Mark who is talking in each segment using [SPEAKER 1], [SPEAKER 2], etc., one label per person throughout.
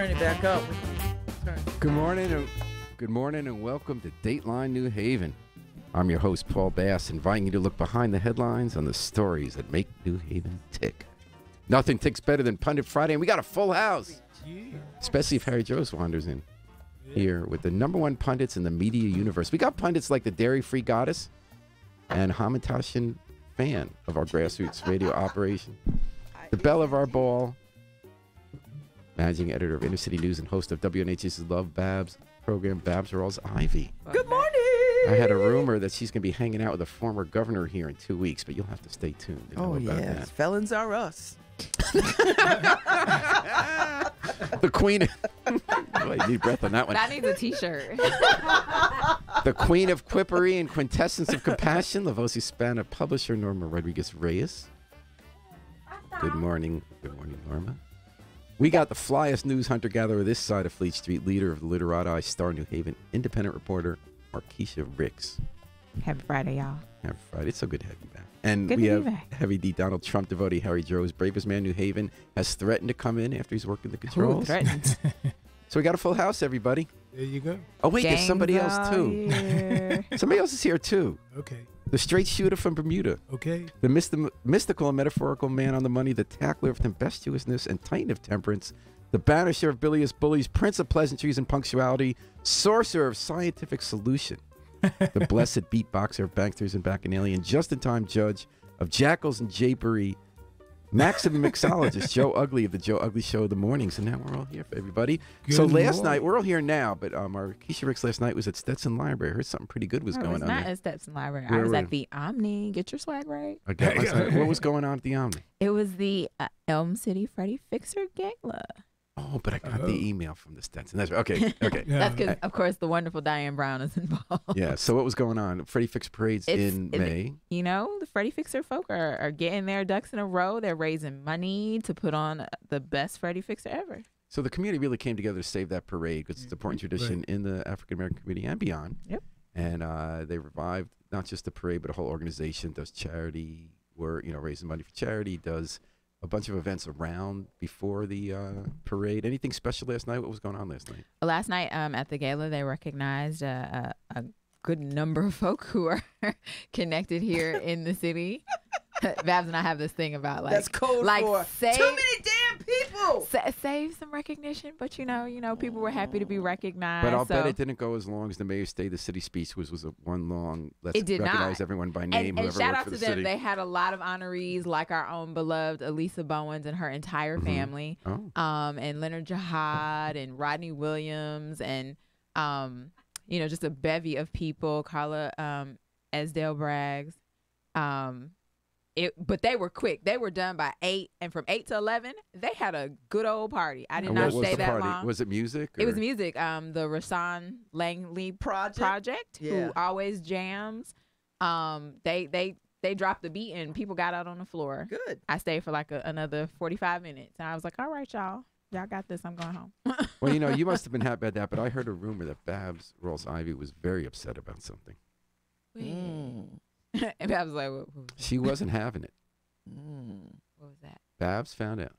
[SPEAKER 1] turn it back up.
[SPEAKER 2] Good morning and welcome to Dateline New Haven. I'm your host, Paul Bass, inviting you to look behind the headlines on the stories that make New Haven tick. Nothing ticks better than Pundit Friday, and we got a full house. Yeah. Especially if Harry Jones wanders in here with the number one pundits in the media universe. We got pundits like the Dairy-Free Goddess and Hamantashen fan of our grassroots radio operation. The belle of our ball, managing editor of Inner City News and host of WNH's Love Babs program, Babs Rawls-Ivy.
[SPEAKER 1] Good morning.
[SPEAKER 2] I had a rumor that she's going to be hanging out with a former governor here in 2 weeks, but you'll have to stay tuned to know about that.
[SPEAKER 1] Felons are us.
[SPEAKER 2] The queen. I need breath on that one.
[SPEAKER 3] That needs a T-shirt.
[SPEAKER 2] The queen of quippery and quintessence of compassion, Lavosi Hispana publisher Norma Rodriguez-Reyes. Good morning. Good morning, Norma. We got the flyest news hunter-gatherer this side of Fleet Street, leader of the Literati Star New Haven, independent reporter Markeisha Ricks.
[SPEAKER 3] Happy Friday, y'all.
[SPEAKER 2] Happy Friday. It's so good to have you back. And
[SPEAKER 3] good
[SPEAKER 2] we
[SPEAKER 3] to
[SPEAKER 2] have
[SPEAKER 3] be back.
[SPEAKER 2] Heavy D Donald Trump devotee Harry Jones, bravest man New Haven, has threatened to come in after he's working the controls.
[SPEAKER 3] Ooh, threatened.
[SPEAKER 2] So we got a full house, everybody.
[SPEAKER 4] There you go.
[SPEAKER 2] Oh, wait, there's
[SPEAKER 3] Gangs
[SPEAKER 2] somebody else,
[SPEAKER 3] out
[SPEAKER 2] too.
[SPEAKER 3] here.
[SPEAKER 2] Somebody else is here, too.
[SPEAKER 4] Okay.
[SPEAKER 2] The straight shooter from Bermuda.
[SPEAKER 4] Okay.
[SPEAKER 2] The mystical and metaphorical man on the money, the tackler of tempestuousness and titan of temperance, the banisher of bilious bullies, prince of pleasantries and punctuality, sorcerer of scientific solution, the blessed beatboxer of banksters and bacchanalian, just-in-time judge of jackals and japery, maximum mixologist, Joe Ugly of the Joe Ugly Show of the mornings. And now we're all here for everybody. So last night, we're all here now, but our Keisha Ricks last night was at Stetson Library. I heard something pretty good was going on
[SPEAKER 3] I was not
[SPEAKER 2] there.
[SPEAKER 3] at Stetson Library.
[SPEAKER 2] Where
[SPEAKER 3] I was
[SPEAKER 2] were
[SPEAKER 3] at the Omni. Get your swag right.
[SPEAKER 2] Okay, what was going on at the Omni?
[SPEAKER 3] It was the Elm City Freddie Fixer Gala.
[SPEAKER 2] Oh, but I got the email from the Stetson. That's right. Okay.
[SPEAKER 4] Yeah.
[SPEAKER 3] That's because, of course, the wonderful Diane Brown is involved.
[SPEAKER 2] Yeah. So what was going on? Freddie Fix parades in May.
[SPEAKER 3] You know, the Freddie Fixer folk are getting their ducks in a row. They're raising money to put on the best Freddie Fixer ever.
[SPEAKER 2] So the community really came together to save that parade because it's an important tradition in the African American community and beyond.
[SPEAKER 3] Yep.
[SPEAKER 2] And they revived not just the parade, but a whole organization does charity. We're raising money for charity. Does a bunch of events around before the parade. Anything special last night? What was going on last night?
[SPEAKER 3] Last night at the gala, they recognized a good number of folk who are connected here in the city. Babs and I have this thing about
[SPEAKER 1] That's code for
[SPEAKER 3] save,
[SPEAKER 1] too many damn people.
[SPEAKER 3] Save some recognition, but you know, people were happy to be recognized.
[SPEAKER 2] But I'll bet it didn't go as long as the Mayor's Day. The city speech was a one long. Let's
[SPEAKER 3] it did
[SPEAKER 2] recognize
[SPEAKER 3] not.
[SPEAKER 2] everyone by name.
[SPEAKER 3] And
[SPEAKER 2] whoever
[SPEAKER 3] shout
[SPEAKER 2] worked
[SPEAKER 3] out
[SPEAKER 2] for
[SPEAKER 3] to
[SPEAKER 2] the
[SPEAKER 3] them.
[SPEAKER 2] city.
[SPEAKER 3] They had a lot of honorees, like our own beloved Elisa Bowens and her entire family.
[SPEAKER 2] Oh.
[SPEAKER 3] And Leonard Jihad and Rodney Williams and just a bevy of people. Carla Esdale Braggs. But they were quick. They were done by 8, and from 8 to 11, they had a good old party. I did not stay that long.
[SPEAKER 2] Was it music?
[SPEAKER 3] It was music. The Rasan Langley Project who always jams. They dropped the beat and people got out on the floor.
[SPEAKER 1] Good.
[SPEAKER 3] I stayed for like another 45 minutes, and I was like, "All right, y'all got this. I'm going home."
[SPEAKER 2] Well, you must have been happy about that, but I heard a rumor that Babs Rawls-Ivy was very upset about something.
[SPEAKER 3] And I was like, what
[SPEAKER 2] she wasn't having it.
[SPEAKER 3] was that?
[SPEAKER 2] Babs found out,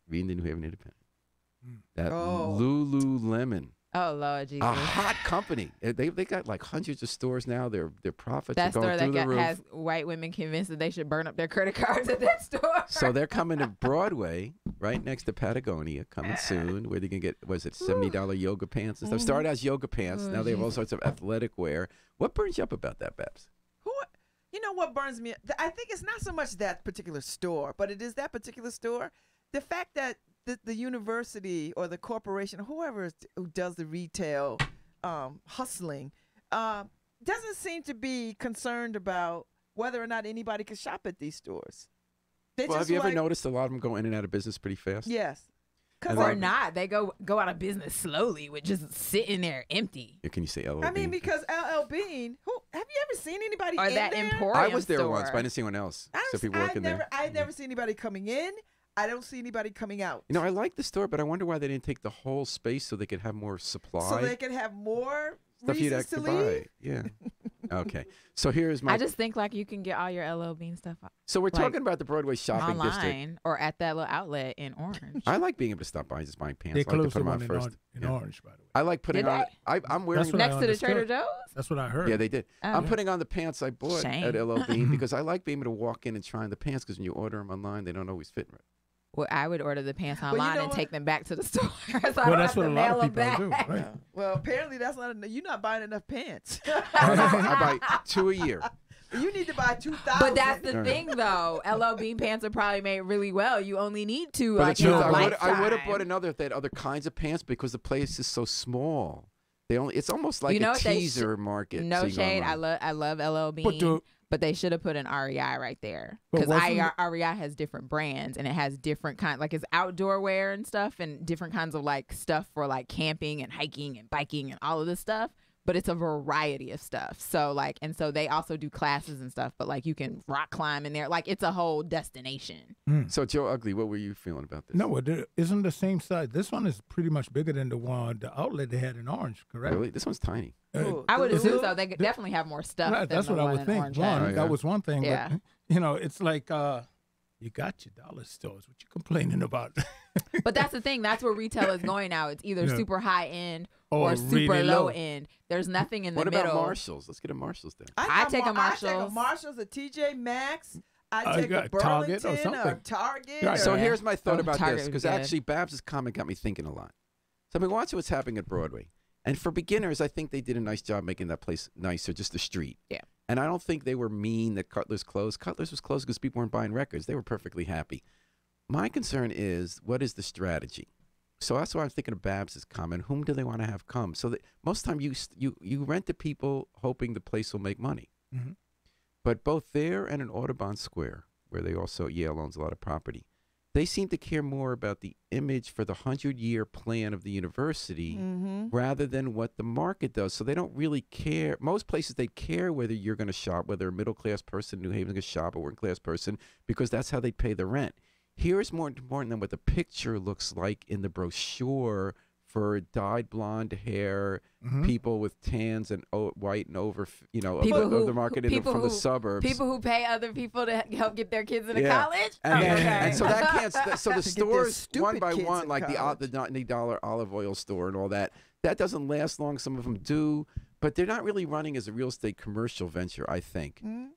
[SPEAKER 2] reading the New Haven Independent, that
[SPEAKER 1] Oh.
[SPEAKER 2] Lululemon,
[SPEAKER 3] Oh, Lord Jesus.
[SPEAKER 2] a hot company, they got like hundreds of stores now. Their profits
[SPEAKER 3] That
[SPEAKER 2] are
[SPEAKER 3] store
[SPEAKER 2] going through the roof.
[SPEAKER 3] has white women convinced that they should burn up their credit cards at that store.
[SPEAKER 2] So they're coming to Broadway, right next to Patagonia, coming soon, where they can get, was it $70 yoga pants and stuff. Started as yoga pants. Now they have all sorts of athletic wear. What burns you up about that, Babs?
[SPEAKER 1] You know what burns me? I think it's not so much that particular store, but it is that particular store. The fact that the university or the corporation, who does the retail hustling, doesn't seem to be concerned about whether or not anybody can shop at these stores.
[SPEAKER 2] Well, have you ever noticed a lot of them go in and out of business pretty fast?
[SPEAKER 1] Yes.
[SPEAKER 3] Or not. They go out of business slowly with just sitting there empty.
[SPEAKER 2] Yeah, can you say LL
[SPEAKER 1] I mean,
[SPEAKER 2] Bean?
[SPEAKER 1] because LL Bean, have you ever seen anybody
[SPEAKER 3] Or
[SPEAKER 1] in
[SPEAKER 3] that
[SPEAKER 1] there?
[SPEAKER 3] Emporium
[SPEAKER 2] I was there
[SPEAKER 3] store.
[SPEAKER 2] once, but I didn't see anyone else. So people working there.
[SPEAKER 1] I've never seen anybody coming in. I don't see anybody coming out.
[SPEAKER 2] I like the store, but I wonder why they didn't take the whole space so they could have more supply.
[SPEAKER 1] So they could have more
[SPEAKER 2] stuff you'd
[SPEAKER 1] reasons to
[SPEAKER 2] actually
[SPEAKER 1] leave?
[SPEAKER 2] buy. Yeah. Okay. So here's my.
[SPEAKER 3] I just think like you can get all your LL Bean stuff
[SPEAKER 2] So we're
[SPEAKER 3] like,
[SPEAKER 2] talking about the Broadway shopping district.
[SPEAKER 3] online or at that little outlet in Orange.
[SPEAKER 2] I like being able to stop by and just buying pants.
[SPEAKER 4] They
[SPEAKER 2] I like to
[SPEAKER 4] closed
[SPEAKER 2] put
[SPEAKER 4] the
[SPEAKER 2] them on
[SPEAKER 4] one
[SPEAKER 2] first.
[SPEAKER 4] in Orange, by the way.
[SPEAKER 2] I like putting
[SPEAKER 3] Did
[SPEAKER 2] on. I'm wearing.
[SPEAKER 4] That's what I
[SPEAKER 3] Next to the Trader
[SPEAKER 4] understood.
[SPEAKER 3] Joe's?
[SPEAKER 4] That's what I heard.
[SPEAKER 2] Yeah, they did.
[SPEAKER 3] Oh.
[SPEAKER 2] I'm putting on the pants I bought
[SPEAKER 3] Shame.
[SPEAKER 2] at LL Bean because I like being able to walk in and try on the pants because when you order them online, they don't always fit right.
[SPEAKER 3] Well, I would order the pants
[SPEAKER 1] you
[SPEAKER 3] online
[SPEAKER 1] know
[SPEAKER 3] and
[SPEAKER 1] what?
[SPEAKER 3] take them back to the store. So I
[SPEAKER 4] Well,
[SPEAKER 3] don't
[SPEAKER 4] that's
[SPEAKER 3] have
[SPEAKER 4] what
[SPEAKER 3] to
[SPEAKER 4] a lot
[SPEAKER 3] mail
[SPEAKER 4] of
[SPEAKER 3] 'em
[SPEAKER 4] people do,
[SPEAKER 3] back.
[SPEAKER 4] right?
[SPEAKER 1] Well, apparently that's not enough. You're not buying enough pants.
[SPEAKER 2] I buy 2 a year.
[SPEAKER 1] You need to buy 2,000.
[SPEAKER 3] But that's the
[SPEAKER 2] No, no.
[SPEAKER 3] thing, though. LL Bean pants are probably made really well. You only need two.
[SPEAKER 2] But
[SPEAKER 3] Like,
[SPEAKER 2] it's
[SPEAKER 3] in
[SPEAKER 2] true.
[SPEAKER 3] a
[SPEAKER 2] I would have
[SPEAKER 3] lifetime.
[SPEAKER 2] bought another if they had other kinds of pants because the place is so small. It's almost like
[SPEAKER 3] You know
[SPEAKER 2] a
[SPEAKER 3] what they
[SPEAKER 2] teaser market.
[SPEAKER 3] No
[SPEAKER 2] seeing
[SPEAKER 3] shade.
[SPEAKER 2] online.
[SPEAKER 3] I love LL Bean.
[SPEAKER 4] But
[SPEAKER 3] But they should have put an REI right there
[SPEAKER 4] But
[SPEAKER 3] because
[SPEAKER 4] wasn't
[SPEAKER 3] REI has different brands and it has different kind, like it's outdoor wear and stuff and different kinds of like stuff for like camping and hiking and biking and all of this stuff. But it's a variety of stuff. So like, and so they also do classes and stuff. But like, you can rock climb in there. Like, it's a whole destination.
[SPEAKER 2] So Joe Ugly, what were you feeling about this?
[SPEAKER 4] No, it isn't the same size. This one is pretty much bigger than the outlet they had in Orange, correct?
[SPEAKER 2] Really, this one's tiny.
[SPEAKER 1] Ooh,
[SPEAKER 3] I would
[SPEAKER 1] the
[SPEAKER 3] assume
[SPEAKER 1] Lulu-
[SPEAKER 3] so. They could definitely have more stuff.
[SPEAKER 4] Right,
[SPEAKER 3] than
[SPEAKER 4] that's
[SPEAKER 3] the
[SPEAKER 4] what I
[SPEAKER 3] one
[SPEAKER 4] would
[SPEAKER 3] in
[SPEAKER 4] think.
[SPEAKER 3] Orange
[SPEAKER 4] One,
[SPEAKER 3] has.
[SPEAKER 2] Oh, yeah.
[SPEAKER 4] that was one thing.
[SPEAKER 3] Yeah.
[SPEAKER 4] But, it's like you got your dollar stores. What you complaining about?
[SPEAKER 3] But that's the thing. That's where retail is going now. It's either
[SPEAKER 4] Yeah.
[SPEAKER 3] super high end
[SPEAKER 4] Or
[SPEAKER 3] or super
[SPEAKER 4] really
[SPEAKER 3] low
[SPEAKER 4] low.
[SPEAKER 3] end. There's nothing in the
[SPEAKER 2] What
[SPEAKER 3] middle.
[SPEAKER 2] about Marshalls? Let's get a Marshalls then.
[SPEAKER 3] I take a
[SPEAKER 1] I take a
[SPEAKER 3] Marshalls.
[SPEAKER 1] Marshalls, a TJ Maxx. I
[SPEAKER 4] I
[SPEAKER 1] take a
[SPEAKER 4] got Target or
[SPEAKER 1] Burlington,
[SPEAKER 4] something.
[SPEAKER 1] a Target.
[SPEAKER 4] Right.
[SPEAKER 2] So
[SPEAKER 3] Yeah.
[SPEAKER 2] here's my thought
[SPEAKER 3] Oh,
[SPEAKER 2] about
[SPEAKER 3] Target
[SPEAKER 2] this,
[SPEAKER 3] would
[SPEAKER 2] because
[SPEAKER 3] be good.
[SPEAKER 2] actually Babs's comment got me thinking a lot. So I've been watching what's happening at Broadway, and for beginners, I think they did a nice job making that place nicer, just the street.
[SPEAKER 3] Yeah.
[SPEAKER 2] And I don't think they were mean that Cutler's closed. Cutler's was closed because people weren't buying records. They were perfectly happy. My concern is, what is the strategy? So that's why I'm thinking of Babs's comment. Whom do they want to have come? So that most time you rent to people hoping the place will make money.
[SPEAKER 4] Mhm.
[SPEAKER 2] But both there and in Audubon Square, where they also Yale owns a lot of property, they seem to care more about the image for the 100-year plan of the university
[SPEAKER 1] Mm-hmm.
[SPEAKER 2] rather than what the market does. So they don't really care. Most places they care whether you're going to shop, whether a middle-class person in New Haven is going to shop, a working-class person, because that's how they pay the rent. Here is more important than what the picture looks like in the brochure for dyed blonde hair,
[SPEAKER 4] Mhm.
[SPEAKER 2] people with tans and white and over,
[SPEAKER 3] People
[SPEAKER 2] of
[SPEAKER 3] who-
[SPEAKER 2] the market in
[SPEAKER 3] people
[SPEAKER 2] from the
[SPEAKER 3] who-
[SPEAKER 2] suburbs.
[SPEAKER 3] People who pay other people to help get their kids into
[SPEAKER 2] Yeah.
[SPEAKER 3] college.
[SPEAKER 2] And,
[SPEAKER 3] Okay.
[SPEAKER 2] and so that can't. So the
[SPEAKER 1] To get their
[SPEAKER 2] stores
[SPEAKER 1] stupid
[SPEAKER 2] one by
[SPEAKER 1] kids
[SPEAKER 2] one,
[SPEAKER 1] in
[SPEAKER 2] like the
[SPEAKER 1] college.
[SPEAKER 2] $90 olive oil store and all that, that doesn't last long. Some of them do, but they're not really running as a real estate commercial venture, I think.
[SPEAKER 1] Mm-hmm.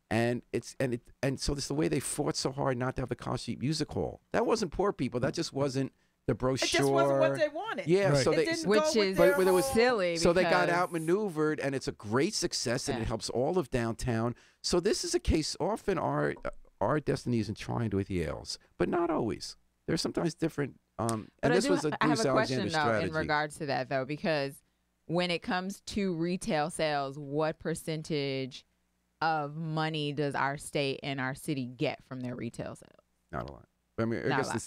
[SPEAKER 2] And so this is the way they fought so hard not to have the College Street Music Hall. That wasn't poor people. That just wasn't the brochure.
[SPEAKER 1] It just wasn't what they wanted.
[SPEAKER 2] Yeah,
[SPEAKER 4] Right.
[SPEAKER 2] so
[SPEAKER 1] It
[SPEAKER 2] they.
[SPEAKER 1] didn't
[SPEAKER 3] Which
[SPEAKER 1] go with
[SPEAKER 3] is
[SPEAKER 1] their
[SPEAKER 2] But there was
[SPEAKER 1] whole-
[SPEAKER 3] silly.
[SPEAKER 2] So they got
[SPEAKER 3] because-
[SPEAKER 2] outmaneuvered, and it's a great success, and
[SPEAKER 3] Yeah.
[SPEAKER 2] it helps all of downtown. So this is a case. Often our destiny isn't trying with Yale's, but not always. There's sometimes different.
[SPEAKER 3] But
[SPEAKER 2] And
[SPEAKER 3] I
[SPEAKER 2] this
[SPEAKER 3] do-
[SPEAKER 2] was a
[SPEAKER 3] I have
[SPEAKER 2] Bruce
[SPEAKER 3] a question
[SPEAKER 2] Alexander
[SPEAKER 3] though
[SPEAKER 2] strategy.
[SPEAKER 3] in regards to that though, because when it comes to retail sales, what percentage of money does our state and our city get from their retail sales?
[SPEAKER 2] Not a lot. I mean, I
[SPEAKER 3] Not a
[SPEAKER 2] guess
[SPEAKER 3] lot.
[SPEAKER 2] the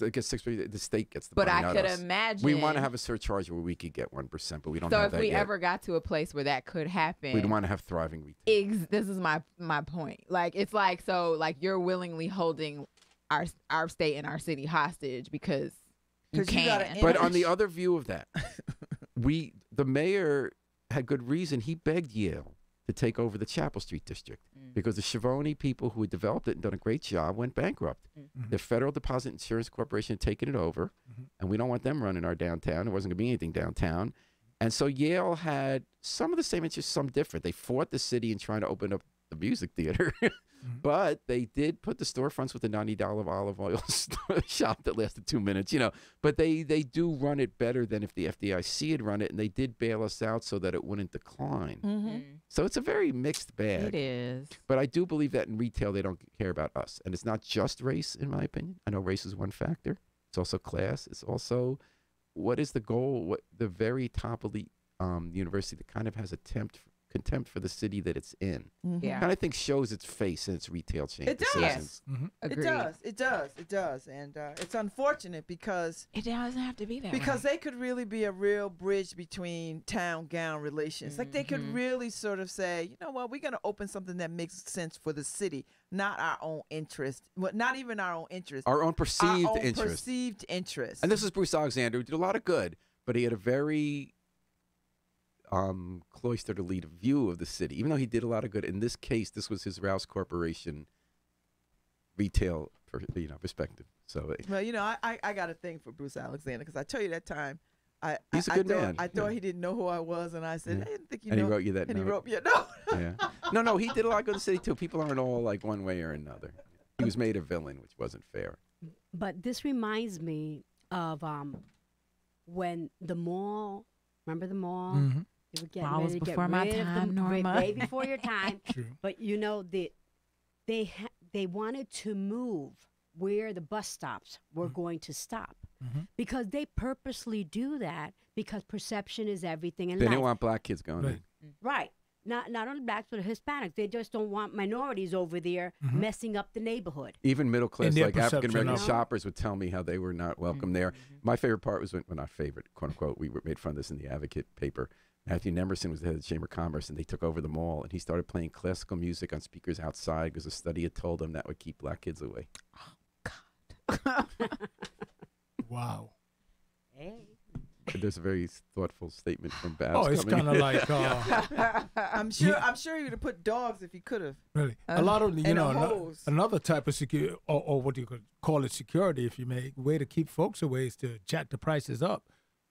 [SPEAKER 2] state gets the
[SPEAKER 3] But
[SPEAKER 2] money,
[SPEAKER 3] I
[SPEAKER 2] not
[SPEAKER 3] could
[SPEAKER 2] us.
[SPEAKER 3] imagine.
[SPEAKER 2] We want to have a surcharge where we could get 1%, but we don't
[SPEAKER 3] So
[SPEAKER 2] have
[SPEAKER 3] if
[SPEAKER 2] that
[SPEAKER 3] we
[SPEAKER 2] yet.
[SPEAKER 3] ever got to a place where that could happen,
[SPEAKER 2] We don't want to have thriving retail.
[SPEAKER 3] this is my point. Like it's like so like you're willingly holding our state and our city hostage because you
[SPEAKER 1] 'Cause you gotta
[SPEAKER 3] can.
[SPEAKER 2] But on the
[SPEAKER 1] image.
[SPEAKER 2] other view of that, the mayor had good reason. He begged Yale to take over the Chapel Street district because the Schiavone people who had developed it and done a great job went bankrupt. The Federal Deposit Insurance Corporation had taken it over, and we don't want them running our downtown. There wasn't going to be anything downtown. And so Yale had some of the same interests, some different. They fought the city in trying to open up the music theater, but they did put the storefronts with the $90 olive oil shop that lasted 2 minutes, But they do run it better than if the FDIC had run it, and they did bail us out so that it wouldn't decline.
[SPEAKER 1] Mm-hmm.
[SPEAKER 2] So it's a very mixed bag.
[SPEAKER 3] It is.
[SPEAKER 2] But I do believe that in retail, they don't care about us. And it's not just race, in my opinion. I know race is one factor. It's also class. It's also what is the goal? What the very top of the university that kind of has contempt for the city that it's in.
[SPEAKER 3] Yeah.
[SPEAKER 2] Kind of think shows its face in its retail chain.
[SPEAKER 1] It
[SPEAKER 2] to
[SPEAKER 1] does.
[SPEAKER 2] citizens.
[SPEAKER 3] Agreed.
[SPEAKER 1] It does, and it's unfortunate because
[SPEAKER 3] It doesn't have to be that
[SPEAKER 1] because
[SPEAKER 3] way.
[SPEAKER 1] they could really be a real bridge between town gown relations. Like they could
[SPEAKER 3] Mhm.
[SPEAKER 1] really sort of say, you know what, we're going to open something that makes sense for the city, not our own interest, well, not even our own interest,
[SPEAKER 2] Our own perceived
[SPEAKER 1] our own
[SPEAKER 2] interest.
[SPEAKER 1] perceived interest.
[SPEAKER 2] And this is Bruce Alexander, who did a lot of good, but he had a very cloistered elite view of the city, even though he did a lot of good. In this case, this was his Rouse Corporation retail perspective. So
[SPEAKER 1] Well, I got a thing for Bruce Alexander because I tell you that time.
[SPEAKER 2] He's a good man.
[SPEAKER 1] I thought he didn't know who I was, and I said, I didn't think you
[SPEAKER 2] and
[SPEAKER 1] know.
[SPEAKER 2] he wrote you that
[SPEAKER 1] and
[SPEAKER 2] note.
[SPEAKER 1] he wrote me a note.
[SPEAKER 2] Yeah. No, he did a lot of good in the city too. People aren't all like one way or another. He was made a villain, which wasn't fair.
[SPEAKER 5] But this reminds me of when the mall. Remember the mall?
[SPEAKER 4] Mm-hmm.
[SPEAKER 5] They were getting
[SPEAKER 3] Mall was
[SPEAKER 5] ready to
[SPEAKER 3] before
[SPEAKER 5] get
[SPEAKER 3] my
[SPEAKER 5] rid of
[SPEAKER 3] time,
[SPEAKER 5] them,
[SPEAKER 3] Norma.
[SPEAKER 5] way before your time.
[SPEAKER 4] True.
[SPEAKER 5] But they wanted to move where the bus stops were going to stop because they purposely do that because perception is everything in
[SPEAKER 2] They
[SPEAKER 5] life.
[SPEAKER 2] didn't want black kids going
[SPEAKER 4] Right.
[SPEAKER 2] in.
[SPEAKER 5] Right. Not only blacks but Hispanics. They just don't want minorities over there messing up the neighborhood.
[SPEAKER 2] Even middle class,
[SPEAKER 4] their
[SPEAKER 2] like African American
[SPEAKER 5] perception of-
[SPEAKER 2] shoppers would tell me how they were not welcome there. My favorite part was when, well, not favorite, quote unquote, we made fun of this in the Advocate paper. Matthew Nemerson was the head of the Chamber of Commerce, and they took over the mall, and he started playing classical music on speakers outside because a study had told him that would keep black kids away.
[SPEAKER 4] Wow.
[SPEAKER 5] Hey.
[SPEAKER 2] And there's a very thoughtful statement from Babs.
[SPEAKER 4] Oh, it's
[SPEAKER 2] coming
[SPEAKER 4] kind of
[SPEAKER 2] in.
[SPEAKER 4] like
[SPEAKER 1] I'm sure he would have put dogs if he could have.
[SPEAKER 4] really a lot of
[SPEAKER 1] And a hose.
[SPEAKER 4] another type of security, or what you could call it security, if you may, way to keep folks away is to jack the prices up.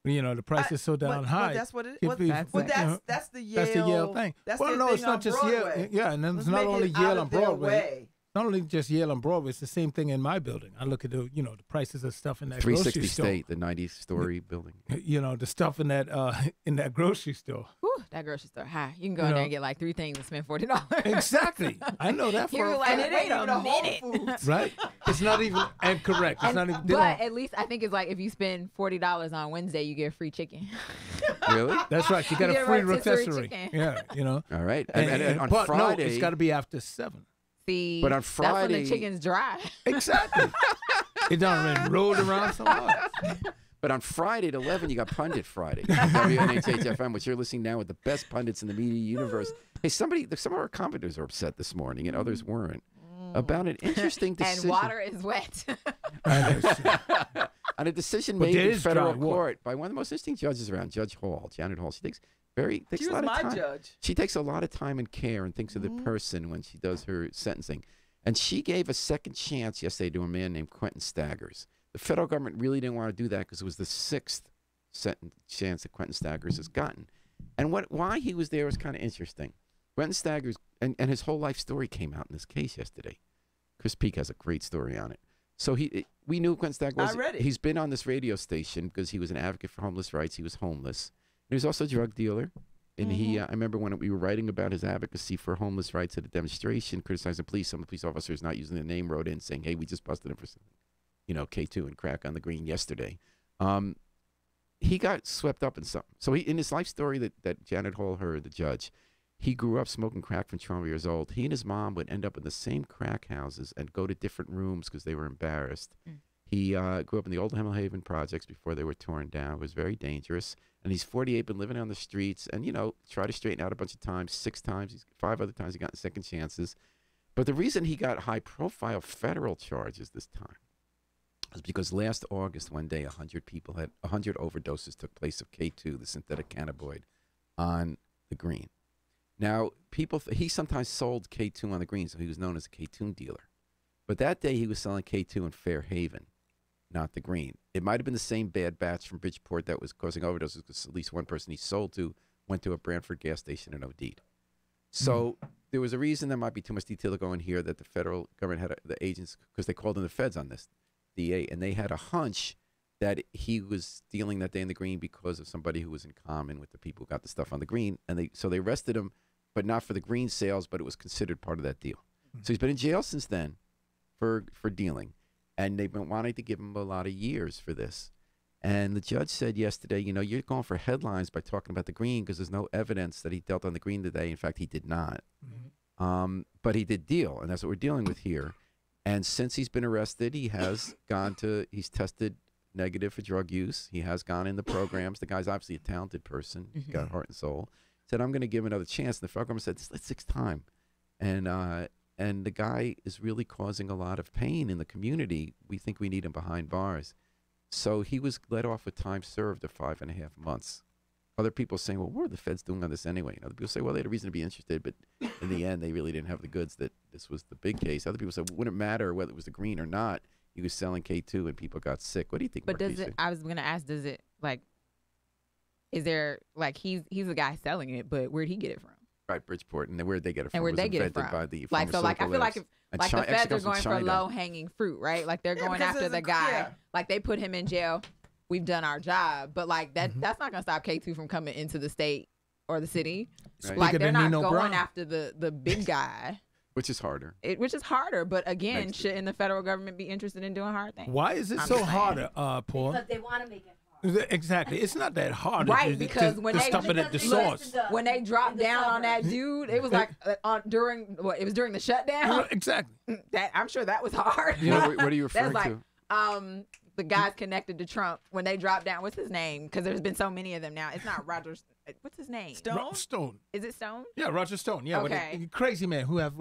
[SPEAKER 4] The price is so down high.
[SPEAKER 1] Well, that's what it.
[SPEAKER 4] Keep
[SPEAKER 1] Well,
[SPEAKER 4] these-
[SPEAKER 1] well,
[SPEAKER 4] you know,
[SPEAKER 1] that's the Yale.
[SPEAKER 4] That's the Yale thing.
[SPEAKER 1] That's
[SPEAKER 4] well,
[SPEAKER 1] their
[SPEAKER 4] no,
[SPEAKER 1] thing
[SPEAKER 4] it's not
[SPEAKER 1] on
[SPEAKER 4] just
[SPEAKER 1] Broadway.
[SPEAKER 4] Yale. Yeah, and then
[SPEAKER 1] Let's
[SPEAKER 4] it's not
[SPEAKER 1] make
[SPEAKER 4] only
[SPEAKER 1] it out
[SPEAKER 4] Yale
[SPEAKER 1] of
[SPEAKER 4] on
[SPEAKER 1] their
[SPEAKER 4] Broadway.
[SPEAKER 1] way.
[SPEAKER 4] Not only just Yale on Broadway, it's the same thing in my building. I look at the prices of stuff in that
[SPEAKER 2] 360
[SPEAKER 4] grocery store.
[SPEAKER 2] State, the 90-story building.
[SPEAKER 4] The stuff in that grocery store.
[SPEAKER 3] Whew, that grocery store high. You can go in there and get like 3 things and spend $40.
[SPEAKER 4] Exactly. I know that for
[SPEAKER 3] You're
[SPEAKER 4] a
[SPEAKER 3] like,
[SPEAKER 1] And
[SPEAKER 4] fact.
[SPEAKER 1] it ain't
[SPEAKER 3] wait
[SPEAKER 1] even
[SPEAKER 3] a
[SPEAKER 1] a Whole
[SPEAKER 3] minute.
[SPEAKER 1] Foods.
[SPEAKER 4] Right? It's not even and correct. It's not even. they
[SPEAKER 3] But
[SPEAKER 4] don't-
[SPEAKER 3] at least I think it's like if you spend $40 on Wednesday, you get free chicken.
[SPEAKER 2] Really?
[SPEAKER 4] That's right. You get
[SPEAKER 3] You
[SPEAKER 4] a
[SPEAKER 3] get
[SPEAKER 4] free
[SPEAKER 3] rotisserie
[SPEAKER 4] rotisserie.
[SPEAKER 3] chicken.
[SPEAKER 4] Yeah,
[SPEAKER 2] All right. And on
[SPEAKER 4] but
[SPEAKER 2] Friday,
[SPEAKER 4] no, it's got to be after 7.
[SPEAKER 3] See,
[SPEAKER 2] But on
[SPEAKER 3] that's when
[SPEAKER 2] Friday-
[SPEAKER 3] the chicken's dry.
[SPEAKER 4] Exactly. It done been rolled around so much.
[SPEAKER 2] But on Friday at 11, you got Pundit Friday. WNHHFM, which you're listening now with the best pundits in the media universe. Hey, some of our commenters are upset this morning, and others weren't, about an interesting decision.
[SPEAKER 3] And water is wet.
[SPEAKER 2] On a decision
[SPEAKER 4] But
[SPEAKER 2] made
[SPEAKER 4] there
[SPEAKER 2] in
[SPEAKER 4] is
[SPEAKER 2] federal
[SPEAKER 4] dry water.
[SPEAKER 2] court by one of the most interesting judges around, Judge Hall, Janet Hall. She takes
[SPEAKER 1] She
[SPEAKER 2] a
[SPEAKER 1] was
[SPEAKER 2] lot of
[SPEAKER 1] my
[SPEAKER 2] time.
[SPEAKER 1] judge.
[SPEAKER 2] She takes a lot of time and care and thinks of the person when she does her sentencing. And she gave a second chance yesterday to a man named Quentin Staggers. The federal government really didn't want to do that because it was the 6th chance that Quentin Staggers has gotten. And why he was there was kind of interesting. Quentin Staggers, and his whole life story came out in this case yesterday. Chris Peake has a great story on it. So we knew Quentin Staggers was.
[SPEAKER 1] I read it.
[SPEAKER 2] He's been on this radio station because he was an advocate for homeless rights. He was homeless. And he was also a drug dealer. And I remember when we were writing about his advocacy for homeless rights at a demonstration, criticizing the police. Some of the police officers not using their name wrote in saying, "Hey, we just busted him for something." K2 and crack on the green yesterday. He got swept up in something. So in his life story that Janet Hall heard, the judge, he grew up smoking crack from 12 years old. He and his mom would end up in the same crack houses and go to different rooms because they were embarrassed. He grew up in the old Hemel projects before they were torn down. It was very dangerous. And he's 48, been living on the streets and, tried to straighten out a bunch of times, 6 times. 5 other times he got second chances. But the reason he got high-profile federal charges this time was because last August, one day, 100 overdoses took place of K2, the synthetic cannabinoid, on the green. Now, he sometimes sold K2 on the green, so he was known as a K2 dealer. But that day, he was selling K2 in Fairhaven, not the green. It might have been the same bad batch from Bridgeport that was causing overdoses because at least one person he sold to went to a Brantford gas station and OD'd. So there was a reason, there might be too much detail to go in here, that the federal government had the agents, because they called in the feds on this, DA, and they had a hunch that he was stealing that day in the green because of somebody who was in common with the people who got the stuff on the green. And so they arrested him, but not for the green sales, but it was considered part of that deal. So he's been in jail since then for dealing. And they've been wanting to give him a lot of years for this. And the judge said yesterday, you're going for headlines by talking about the green because there's no evidence that he dealt on the green today. In fact, he did not. But he did deal, and that's what we're dealing with here. And since he's been arrested, he's tested negative for drug use. He has gone in the programs. The guy's obviously a talented person. He's got heart and soul. Said, I'm going to give him another chance. And the federal government said, this is the 6th time. And the guy is really causing a lot of pain in the community. We think we need him behind bars. So he was let off with time served of 5.5 months. Other people saying, well, what are the feds doing on this anyway? And other people say, well, they had a reason to be interested, but in the end, they really didn't have the goods that this was the big case. Other people said, well, wouldn't it matter whether it was the green or not? He was selling K2 and people got sick. What do you think?
[SPEAKER 3] But does it? I was gonna ask, does it like? Is there like he's the guy selling it, but where'd he get it from?
[SPEAKER 2] Right, Bridgeport, and where'd they get it from?
[SPEAKER 3] And where'd they get it
[SPEAKER 2] invented
[SPEAKER 3] from?
[SPEAKER 2] by the
[SPEAKER 3] Like so, like I feel like
[SPEAKER 2] labs.
[SPEAKER 3] if
[SPEAKER 2] And
[SPEAKER 3] like
[SPEAKER 2] Chi-
[SPEAKER 3] the
[SPEAKER 2] actually
[SPEAKER 3] feds are
[SPEAKER 2] comes from
[SPEAKER 3] going for
[SPEAKER 2] China.
[SPEAKER 3] low hanging fruit, right? Like they're
[SPEAKER 1] Yeah,
[SPEAKER 3] going
[SPEAKER 1] because
[SPEAKER 3] after
[SPEAKER 1] there's
[SPEAKER 3] the
[SPEAKER 1] a-
[SPEAKER 3] guy.
[SPEAKER 1] yeah.
[SPEAKER 3] Like they put him in jail. We've done our job, but like
[SPEAKER 2] Mm-hmm.
[SPEAKER 3] that's not gonna stop K2 from coming into the state or the city.
[SPEAKER 2] Right.
[SPEAKER 3] Like
[SPEAKER 4] Speaking
[SPEAKER 3] they're
[SPEAKER 4] of
[SPEAKER 3] not
[SPEAKER 4] Nino
[SPEAKER 3] going
[SPEAKER 4] Brown.
[SPEAKER 3] after the big guy.
[SPEAKER 2] Which is harder.
[SPEAKER 3] Which is harder, but again,
[SPEAKER 2] Makes it-
[SPEAKER 3] shouldn't the federal government be interested in doing hard things?
[SPEAKER 4] Why is it
[SPEAKER 3] I'm
[SPEAKER 4] so
[SPEAKER 3] just saying.
[SPEAKER 4] harder, Paul?
[SPEAKER 5] Because they want to make it hard.
[SPEAKER 4] Exactly. It's not that hard.
[SPEAKER 3] Right,
[SPEAKER 4] to-
[SPEAKER 3] because
[SPEAKER 4] to,
[SPEAKER 3] when
[SPEAKER 4] to
[SPEAKER 3] they-
[SPEAKER 4] stop it at the
[SPEAKER 5] Because they
[SPEAKER 4] source.
[SPEAKER 5] listen to-
[SPEAKER 3] When they dropped
[SPEAKER 5] in the
[SPEAKER 3] down on that
[SPEAKER 5] suburbs.
[SPEAKER 3] dude, it was like during what? It was during the shutdown.
[SPEAKER 4] Exactly.
[SPEAKER 3] That I'm sure that was hard.
[SPEAKER 2] What are you referring
[SPEAKER 3] That's like
[SPEAKER 2] to?
[SPEAKER 3] the guys connected to Trump when they dropped down. What's his name? Because there's been so many of them now. It's not Roger. What's his name?
[SPEAKER 1] Stone?
[SPEAKER 4] Stone.
[SPEAKER 3] Is it Stone?
[SPEAKER 4] Yeah, Roger Stone. Yeah,
[SPEAKER 3] Okay.
[SPEAKER 4] the crazy man who have.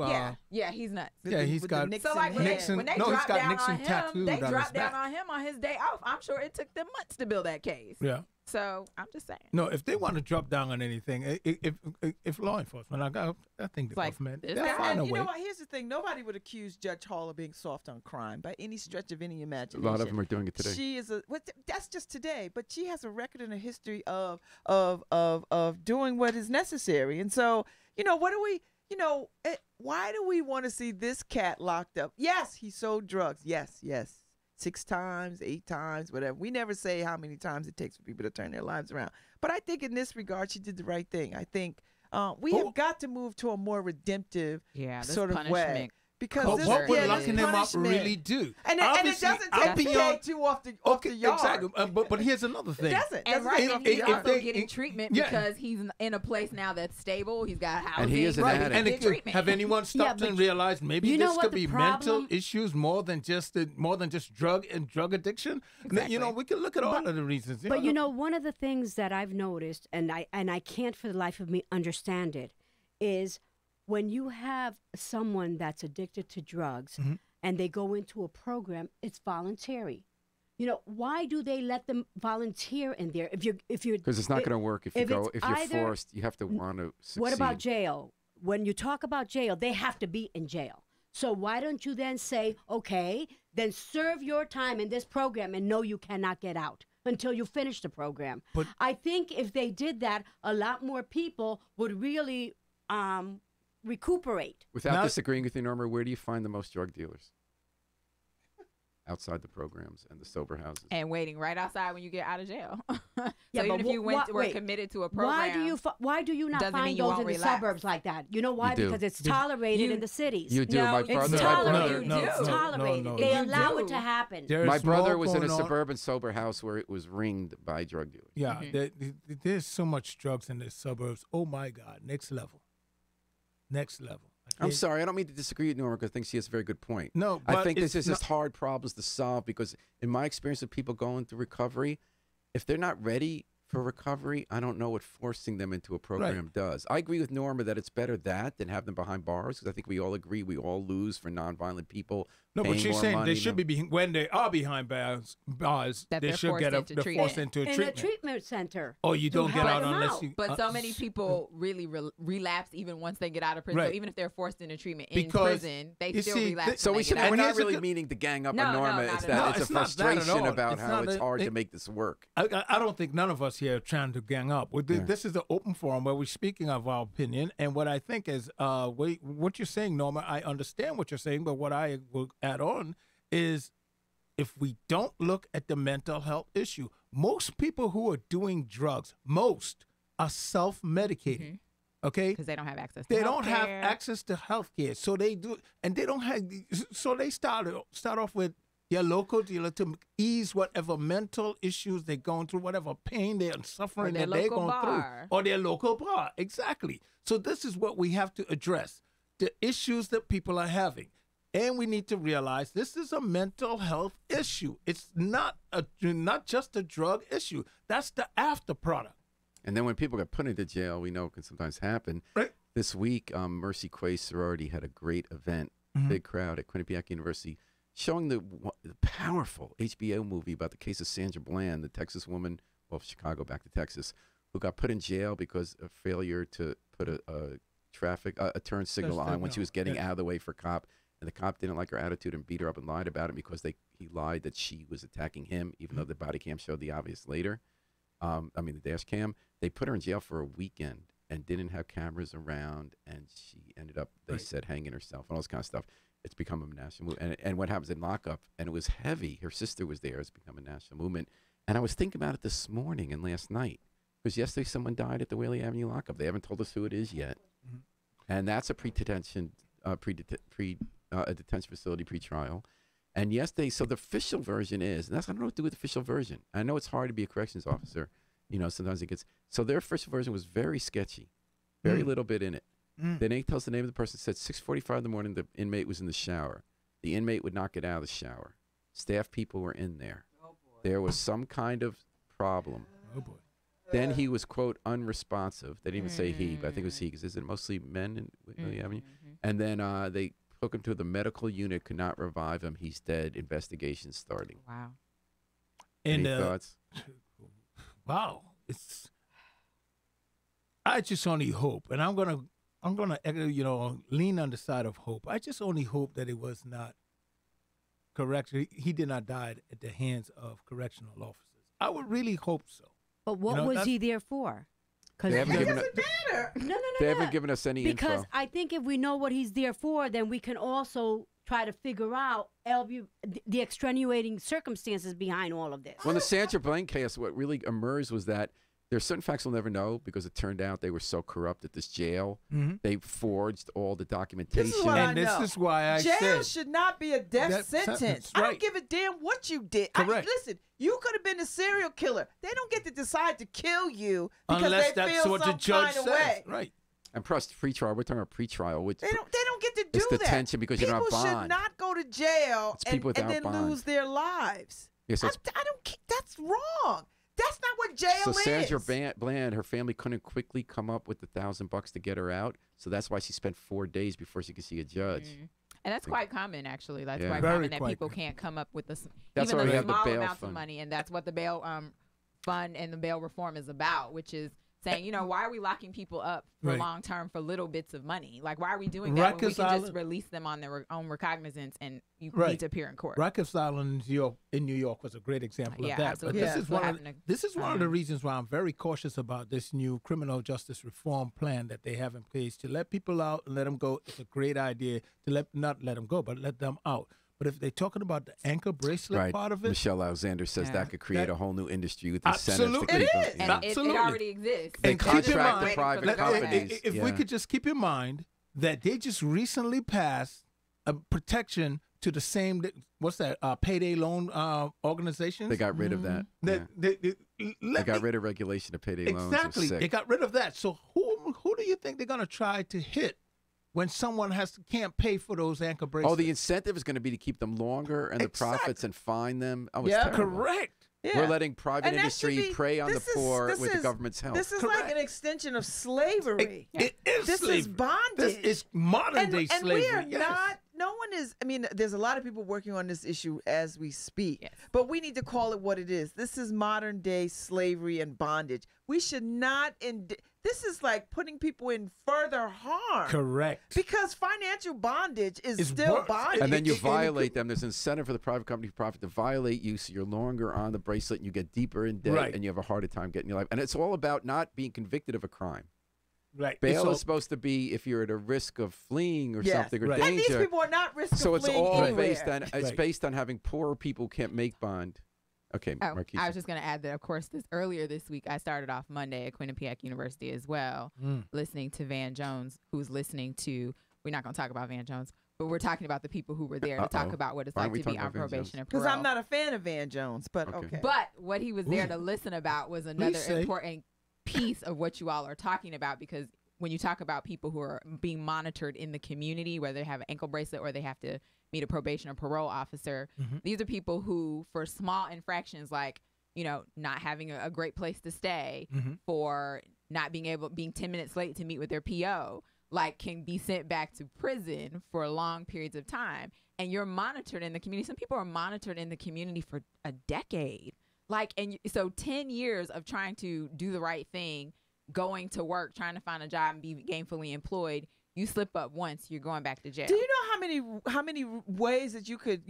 [SPEAKER 3] Yeah, he's nuts.
[SPEAKER 4] Yeah, he's
[SPEAKER 1] With
[SPEAKER 4] got-
[SPEAKER 1] the
[SPEAKER 3] So like when,
[SPEAKER 4] Nixon-
[SPEAKER 3] when they
[SPEAKER 4] no, he's
[SPEAKER 3] dropped
[SPEAKER 4] got
[SPEAKER 3] down
[SPEAKER 4] Nixon
[SPEAKER 3] on him,
[SPEAKER 4] tattooed
[SPEAKER 3] they
[SPEAKER 4] on his
[SPEAKER 3] dropped down
[SPEAKER 4] back.
[SPEAKER 3] on him on his day off. I'm sure it took them months to build that case.
[SPEAKER 4] Yeah.
[SPEAKER 3] So I'm just saying.
[SPEAKER 4] No, if they want to drop down on anything, if law enforcement, I think the
[SPEAKER 3] like,
[SPEAKER 4] government,
[SPEAKER 3] this
[SPEAKER 4] they'll
[SPEAKER 3] guy-
[SPEAKER 4] find a
[SPEAKER 1] And you
[SPEAKER 4] way.
[SPEAKER 1] know what? Here's the thing. Nobody would accuse Judge Hall of being soft on crime by any stretch of any
[SPEAKER 2] A
[SPEAKER 1] imagination.
[SPEAKER 2] lot of them are doing it today.
[SPEAKER 1] She is that's just today, but she has a record and a history of doing what is necessary. And so, what do we, why do we want to see this cat locked up? Yes, he sold drugs. Yes. 6 times, 8 times, whatever. We never say how many times it takes for people to turn their lives around. But I think in this regard, she did the right thing. I think we have got to move to a more redemptive
[SPEAKER 3] this
[SPEAKER 1] sort of way.
[SPEAKER 3] punishment.
[SPEAKER 1] Because
[SPEAKER 4] But
[SPEAKER 1] this,
[SPEAKER 4] what would
[SPEAKER 1] yeah,
[SPEAKER 4] locking
[SPEAKER 1] this
[SPEAKER 4] them up
[SPEAKER 1] punishment-
[SPEAKER 4] really do?
[SPEAKER 1] And it
[SPEAKER 4] Obviously,
[SPEAKER 1] doesn't
[SPEAKER 4] I'm
[SPEAKER 1] take
[SPEAKER 4] beyond-
[SPEAKER 1] K2 off the yard.
[SPEAKER 4] exactly. But here's another thing.
[SPEAKER 1] It doesn't.
[SPEAKER 3] And
[SPEAKER 1] Doesn't
[SPEAKER 3] right,
[SPEAKER 1] take
[SPEAKER 3] and
[SPEAKER 1] off the
[SPEAKER 3] he's
[SPEAKER 4] if
[SPEAKER 1] yard.
[SPEAKER 3] also
[SPEAKER 4] they-
[SPEAKER 3] getting treatment
[SPEAKER 4] yeah.
[SPEAKER 3] because he's in a place now that's stable. He's got housing.
[SPEAKER 2] And he is an
[SPEAKER 3] Right,
[SPEAKER 2] addict.
[SPEAKER 3] he
[SPEAKER 4] And
[SPEAKER 3] can
[SPEAKER 4] it
[SPEAKER 3] get treatment.
[SPEAKER 4] have anyone stopped
[SPEAKER 5] but
[SPEAKER 4] and realized maybe
[SPEAKER 5] you know
[SPEAKER 4] this
[SPEAKER 5] what
[SPEAKER 4] could
[SPEAKER 5] the
[SPEAKER 4] be mental
[SPEAKER 5] problem-
[SPEAKER 4] issues more than just drug and drug addiction?
[SPEAKER 3] Exactly.
[SPEAKER 4] We can look at all of the reasons.
[SPEAKER 5] But one of the things that I've noticed, and I can't for the life of me understand it, is when you have someone that's addicted to drugs
[SPEAKER 4] Mm-hmm.
[SPEAKER 5] and they go into a program, it's voluntary. Why do they let them volunteer in there? If you're
[SPEAKER 2] Because it's not going to work if you
[SPEAKER 5] if
[SPEAKER 2] go.
[SPEAKER 5] it's
[SPEAKER 2] If you're
[SPEAKER 5] either-
[SPEAKER 2] forced, you have to want to succeed.
[SPEAKER 5] What about jail? When you talk about jail, they have to be in jail. So why don't you then say, okay, then serve your time in this program and know you cannot get out until you finish the program.
[SPEAKER 4] But-
[SPEAKER 5] I think if they did that, a lot more people would really recuperate.
[SPEAKER 2] Without
[SPEAKER 4] Now-
[SPEAKER 2] disagreeing with you, Norma, where do you find the most drug dealers? Outside the programs and the sober houses.
[SPEAKER 3] And waiting right outside when you get out of jail.
[SPEAKER 5] Yeah,
[SPEAKER 3] so
[SPEAKER 5] but
[SPEAKER 3] even if you were
[SPEAKER 5] wait.
[SPEAKER 3] committed to a program,
[SPEAKER 5] Why do you not
[SPEAKER 3] doesn't mean
[SPEAKER 5] find
[SPEAKER 3] you
[SPEAKER 5] those
[SPEAKER 3] won't
[SPEAKER 5] in the
[SPEAKER 3] relapse.
[SPEAKER 5] suburbs like that? You know why?
[SPEAKER 2] do.
[SPEAKER 5] Because it's tolerated
[SPEAKER 3] You-
[SPEAKER 5] in the cities.
[SPEAKER 2] You do.
[SPEAKER 3] No,
[SPEAKER 2] my
[SPEAKER 3] it's
[SPEAKER 2] brother,
[SPEAKER 5] it's
[SPEAKER 2] my
[SPEAKER 5] tolerated.
[SPEAKER 2] brother,
[SPEAKER 3] No,
[SPEAKER 5] It's
[SPEAKER 3] no,
[SPEAKER 5] tolerated.
[SPEAKER 4] no.
[SPEAKER 5] They
[SPEAKER 3] You
[SPEAKER 5] allow
[SPEAKER 3] do.
[SPEAKER 5] it to happen.
[SPEAKER 4] There
[SPEAKER 2] my
[SPEAKER 4] is
[SPEAKER 2] brother
[SPEAKER 4] more
[SPEAKER 2] was in a
[SPEAKER 4] going on.
[SPEAKER 2] suburban sober house where it was ringed by drug dealers.
[SPEAKER 4] Yeah, there's so much drugs in the suburbs. Oh my God, next level.
[SPEAKER 2] I'm sorry, I don't mean to disagree with Norma because I think she has a very good point.
[SPEAKER 4] No,
[SPEAKER 2] I
[SPEAKER 4] but
[SPEAKER 2] think this
[SPEAKER 4] it's
[SPEAKER 2] is just hard problems to solve because in my experience with people going through recovery, if they're not ready for recovery, I don't know what forcing them into a program does. I agree with Norma that it's better that than have them behind bars because I think we all agree we all lose for nonviolent people.
[SPEAKER 4] No, but
[SPEAKER 2] paying
[SPEAKER 4] she's
[SPEAKER 2] more
[SPEAKER 4] saying
[SPEAKER 2] money
[SPEAKER 4] they should be when they are behind bars
[SPEAKER 3] That
[SPEAKER 4] they
[SPEAKER 3] they're
[SPEAKER 4] should
[SPEAKER 3] forced
[SPEAKER 4] get
[SPEAKER 3] into
[SPEAKER 4] they're forced
[SPEAKER 3] treatment.
[SPEAKER 4] into a
[SPEAKER 5] In a
[SPEAKER 4] treatment.
[SPEAKER 5] treatment center.
[SPEAKER 4] Oh, you
[SPEAKER 5] to
[SPEAKER 4] don't get
[SPEAKER 5] help
[SPEAKER 4] out
[SPEAKER 5] them
[SPEAKER 4] unless
[SPEAKER 5] out.
[SPEAKER 4] you.
[SPEAKER 3] But so many people really relapse even once they get out of prison.
[SPEAKER 4] Right.
[SPEAKER 3] So even if they're forced into treatment in
[SPEAKER 4] Because,
[SPEAKER 3] prison, they
[SPEAKER 4] you
[SPEAKER 3] still
[SPEAKER 4] see,
[SPEAKER 3] relapse.
[SPEAKER 2] So
[SPEAKER 3] when
[SPEAKER 2] we
[SPEAKER 3] they
[SPEAKER 2] should.
[SPEAKER 3] get out.
[SPEAKER 2] We're
[SPEAKER 4] And
[SPEAKER 2] not
[SPEAKER 4] here's a
[SPEAKER 2] really
[SPEAKER 4] good-
[SPEAKER 2] meaning to gang up
[SPEAKER 3] No,
[SPEAKER 2] on
[SPEAKER 3] no,
[SPEAKER 2] Norma.
[SPEAKER 3] not
[SPEAKER 2] It's
[SPEAKER 3] at
[SPEAKER 2] that
[SPEAKER 3] all.
[SPEAKER 2] it's a
[SPEAKER 4] It's not that at
[SPEAKER 2] frustration
[SPEAKER 4] all.
[SPEAKER 2] about
[SPEAKER 4] It's
[SPEAKER 2] how
[SPEAKER 4] not
[SPEAKER 2] it's
[SPEAKER 4] a-
[SPEAKER 2] hard to
[SPEAKER 4] it-
[SPEAKER 2] make this work.
[SPEAKER 4] I don't think none of us here are trying to gang up.
[SPEAKER 2] Yeah.
[SPEAKER 4] This is an open forum where we're speaking of our opinion. And what I think is, what you're saying, Norma, I understand what you're saying, but what I will add on is if we don't look at the mental health issue, most people who are doing drugs, are self-medicating. Okay?
[SPEAKER 3] because they don't have access to
[SPEAKER 4] They don't have
[SPEAKER 3] healthcare.
[SPEAKER 4] access to health care. So they do, and they don't have, so they start off with your local dealer to ease whatever mental issues they're going through, whatever pain they're suffering
[SPEAKER 3] their
[SPEAKER 4] that they're
[SPEAKER 3] local
[SPEAKER 4] going
[SPEAKER 3] bar.
[SPEAKER 4] through, or their local bar. Exactly. So this is what we have to address, the issues that people are having. And we need to realize this is a mental health issue. It's not just a drug issue. That's the after product.
[SPEAKER 2] And then when people get put into jail, we know it can sometimes happen.
[SPEAKER 4] Right.
[SPEAKER 2] This week, Mercy Quay Sorority had a great event, big crowd at Quinnipiac University, showing the powerful HBO movie about the case of Sandra Bland, the Texas woman, well, Chicago back to Texas, who got put in jail because of failure to put a turn signal on when she was getting out of the way for a cop. And the cop didn't like her attitude and beat her up and lied about it because he lied that she was attacking him, even though the body cam showed the obvious later. The dash cam. They put her in jail for a weekend and didn't have cameras around, and she ended up, they said, hanging herself and all this kind of stuff. It's become a national movement. And what happens in lockup, and it was heavy. Her sister was there. It's become a national movement. And I was thinking about it this morning and last night, because yesterday someone died at the Whaley Avenue lockup. They haven't told us who it is yet. And that's a detention facility pretrial. And yesterday, so the official version is, and that's, I don't know what to do with the official version. I know it's hard to be a corrections officer. Sometimes it gets, so their official version was very sketchy, very little bit in it. Then they tell us the name of the person. Said 6:45 in the morning, the inmate was in the shower. The inmate would not get out of the shower. Staff people were in there. There was some kind of problem.
[SPEAKER 4] Oh boy.
[SPEAKER 2] Then he was, quote, unresponsive. They didn't even say he, but I think it was he, because isn't it mostly men in Whaley Avenue? And then they took him to the medical unit, could not revive him. He's dead. Investigation starting.
[SPEAKER 3] Wow.
[SPEAKER 4] And
[SPEAKER 2] Any thoughts?
[SPEAKER 4] wow, I just only hope, and I'm gonna lean on the side of hope. I just only hope that it was not correct. He did not die at the hands of correctional officers. I would really hope so.
[SPEAKER 5] But what was he there for?
[SPEAKER 2] They haven't given
[SPEAKER 1] Doesn't matter.
[SPEAKER 5] No.
[SPEAKER 2] They haven't given us any
[SPEAKER 5] Because
[SPEAKER 2] info.
[SPEAKER 5] I think if we know what he's there for, then we can also try to figure out the extenuating circumstances behind all of this.
[SPEAKER 2] Well, the Sandra Bland case, what really emerged was that there are certain facts we'll never know because it turned out they were so corrupt at this jail. They forged all the documentation.
[SPEAKER 1] This is what I
[SPEAKER 4] And this
[SPEAKER 1] know.
[SPEAKER 4] is why I
[SPEAKER 1] Jail
[SPEAKER 4] said
[SPEAKER 1] should not be a death
[SPEAKER 4] That
[SPEAKER 1] sentence.
[SPEAKER 4] sentence,
[SPEAKER 1] I
[SPEAKER 4] right.
[SPEAKER 1] don't give a damn what you did.
[SPEAKER 4] Correct.
[SPEAKER 1] Listen, you could have been a serial killer. They don't get to decide to kill you because
[SPEAKER 4] unless
[SPEAKER 1] they
[SPEAKER 4] that's
[SPEAKER 1] feel
[SPEAKER 4] what the
[SPEAKER 1] some
[SPEAKER 4] judge
[SPEAKER 1] kind of
[SPEAKER 4] says.
[SPEAKER 1] way.
[SPEAKER 4] Right.
[SPEAKER 2] And plus, pretrial, we're talking about pretrial, which
[SPEAKER 1] They don't get to do
[SPEAKER 2] It's
[SPEAKER 1] that.
[SPEAKER 2] detention because you don't have
[SPEAKER 1] People should
[SPEAKER 2] bond.
[SPEAKER 1] not go to jail
[SPEAKER 2] It's people
[SPEAKER 1] and
[SPEAKER 2] without
[SPEAKER 1] then
[SPEAKER 2] bond.
[SPEAKER 1] lose their lives.
[SPEAKER 2] Yeah, so it's-
[SPEAKER 1] I don't. That's wrong. That's not what jail
[SPEAKER 2] so
[SPEAKER 1] is.
[SPEAKER 2] Sandra Bland, her family couldn't quickly come up with the $1,000 to get her out, so that's why she spent 4 days before she could see a judge.
[SPEAKER 3] And that's quite common, actually. That's
[SPEAKER 2] Yeah.
[SPEAKER 3] quite
[SPEAKER 4] Very
[SPEAKER 3] common that
[SPEAKER 4] quite
[SPEAKER 3] people
[SPEAKER 4] common.
[SPEAKER 3] can't come up with
[SPEAKER 2] That's
[SPEAKER 3] even
[SPEAKER 2] why we
[SPEAKER 3] the
[SPEAKER 2] have the
[SPEAKER 3] small
[SPEAKER 2] bail
[SPEAKER 3] amounts
[SPEAKER 2] fund.
[SPEAKER 3] of money, and that's what the bail fund and the bail reform is about, which is saying, why are we locking people up for
[SPEAKER 4] Right.
[SPEAKER 3] long term for little bits of money? Like, why are we doing that when we
[SPEAKER 4] Rikers
[SPEAKER 3] can just
[SPEAKER 4] Island-
[SPEAKER 3] release them on their own recognizance and you
[SPEAKER 4] Right.
[SPEAKER 3] need to appear in court?
[SPEAKER 4] Rikers Island in New York was a great example
[SPEAKER 3] Yeah,
[SPEAKER 4] of that.
[SPEAKER 3] absolutely.
[SPEAKER 4] But
[SPEAKER 1] Yeah.
[SPEAKER 4] this is
[SPEAKER 3] What
[SPEAKER 4] one of,
[SPEAKER 3] happened to-
[SPEAKER 4] this is one of the reasons why I'm very cautious about this new criminal justice reform plan that they have in place to let people out and let them go. It's a great idea to not let them go, but let them out. But if they're talking about the ankle bracelet
[SPEAKER 2] Right.
[SPEAKER 4] part of it,
[SPEAKER 2] Michelle Alexander says
[SPEAKER 3] Yeah.
[SPEAKER 2] that could create a whole new industry with incentives
[SPEAKER 4] Absolutely.
[SPEAKER 2] to keep
[SPEAKER 1] It
[SPEAKER 2] them.
[SPEAKER 1] is.
[SPEAKER 2] Yeah.
[SPEAKER 3] And it
[SPEAKER 4] Absolutely.
[SPEAKER 3] already exists.
[SPEAKER 2] They
[SPEAKER 4] And keep in
[SPEAKER 2] contract
[SPEAKER 4] mind-
[SPEAKER 2] the private
[SPEAKER 3] Let-
[SPEAKER 2] companies.
[SPEAKER 4] if we
[SPEAKER 2] Yeah.
[SPEAKER 4] could just keep in mind that they just recently passed a protection to the same, what's that, payday loan organizations?
[SPEAKER 2] They got rid of that.
[SPEAKER 4] That-
[SPEAKER 2] Yeah.
[SPEAKER 4] they
[SPEAKER 2] They got rid of regulation of payday loans.
[SPEAKER 4] Exactly.
[SPEAKER 2] It's
[SPEAKER 4] They
[SPEAKER 2] sick.
[SPEAKER 4] got rid of that. So who do you think they're going to try to hit when someone can't pay for those ankle bracelets?
[SPEAKER 2] Oh, the incentive is going to be to keep them longer and the profits and fine them. Oh, it's
[SPEAKER 1] Yeah.
[SPEAKER 2] terrible.
[SPEAKER 4] correct.
[SPEAKER 1] Yeah.
[SPEAKER 2] We're letting private
[SPEAKER 1] And that should
[SPEAKER 2] industry
[SPEAKER 1] be-
[SPEAKER 2] prey on the
[SPEAKER 1] this is-
[SPEAKER 2] poor
[SPEAKER 1] this
[SPEAKER 2] with the
[SPEAKER 1] is-
[SPEAKER 2] government's help.
[SPEAKER 1] This is
[SPEAKER 4] Correct.
[SPEAKER 1] like an extension of slavery.
[SPEAKER 4] It is
[SPEAKER 1] This
[SPEAKER 4] slavery.
[SPEAKER 1] is bondage.
[SPEAKER 4] This is modern day
[SPEAKER 1] and
[SPEAKER 4] slavery.
[SPEAKER 1] we are
[SPEAKER 4] yes.
[SPEAKER 1] not. No one is. I mean, there's a lot of people working on this issue as we speak.
[SPEAKER 3] Yes.
[SPEAKER 1] But we need to call it what it is. This is modern day slavery and bondage. We should not. This is like putting people in further harm.
[SPEAKER 4] Correct.
[SPEAKER 1] Because financial bondage is
[SPEAKER 4] It's
[SPEAKER 1] still
[SPEAKER 4] worse.
[SPEAKER 1] bondage.
[SPEAKER 2] And then you
[SPEAKER 4] it-
[SPEAKER 2] violate them. There's incentive for the private company profit to violate you, so you're longer on the bracelet and you get deeper in debt
[SPEAKER 4] Right.
[SPEAKER 2] and you have a harder time getting your life. And it's all about not being convicted of a crime.
[SPEAKER 4] Right.
[SPEAKER 2] Bail
[SPEAKER 4] So-
[SPEAKER 2] is supposed to be if you're at a risk of fleeing or
[SPEAKER 1] Yes.
[SPEAKER 2] something or
[SPEAKER 4] Right.
[SPEAKER 1] and these
[SPEAKER 2] danger.
[SPEAKER 1] people are not risk
[SPEAKER 2] So
[SPEAKER 1] of
[SPEAKER 2] it's
[SPEAKER 1] fleeing
[SPEAKER 2] all
[SPEAKER 1] anywhere.
[SPEAKER 2] based on
[SPEAKER 4] Right.
[SPEAKER 2] based on having poorer people can't make bond. Okay,
[SPEAKER 3] Oh,
[SPEAKER 2] Marquise.
[SPEAKER 3] I was just going to add that, of course, earlier this week, I started off Monday at Quinnipiac University as well, listening to Van Jones, who's listening to, we're not going to talk about Van Jones, but we're talking about the people who were there to talk
[SPEAKER 2] Uh-oh.
[SPEAKER 3] about what it's
[SPEAKER 2] Why
[SPEAKER 3] like
[SPEAKER 2] aren't we
[SPEAKER 3] to be
[SPEAKER 2] talking
[SPEAKER 3] on
[SPEAKER 2] about Van
[SPEAKER 3] probation
[SPEAKER 2] Jones?
[SPEAKER 3] and
[SPEAKER 1] Because
[SPEAKER 3] parole.
[SPEAKER 1] I'm not a fan of Van Jones, but
[SPEAKER 2] Okay.
[SPEAKER 1] okay.
[SPEAKER 3] But what he was there to listen about was another
[SPEAKER 4] say.
[SPEAKER 3] important piece of what you all are talking about, because when you talk about people who are being monitored in the community, whether they have an ankle bracelet or they have to meet a probation or parole officer, these are people who, for small infractions like, not having a great place to stay, for not being 10 minutes late to meet with their PO, like, can be sent back to prison for long periods of time. And you're monitored in the community. Some people are monitored in the community for a decade. Like, and so 10 years of trying to do the right thing, going to work, trying to find a job and be gainfully employed. You slip up once, you're going back to jail.
[SPEAKER 1] Do you know how many ways that you can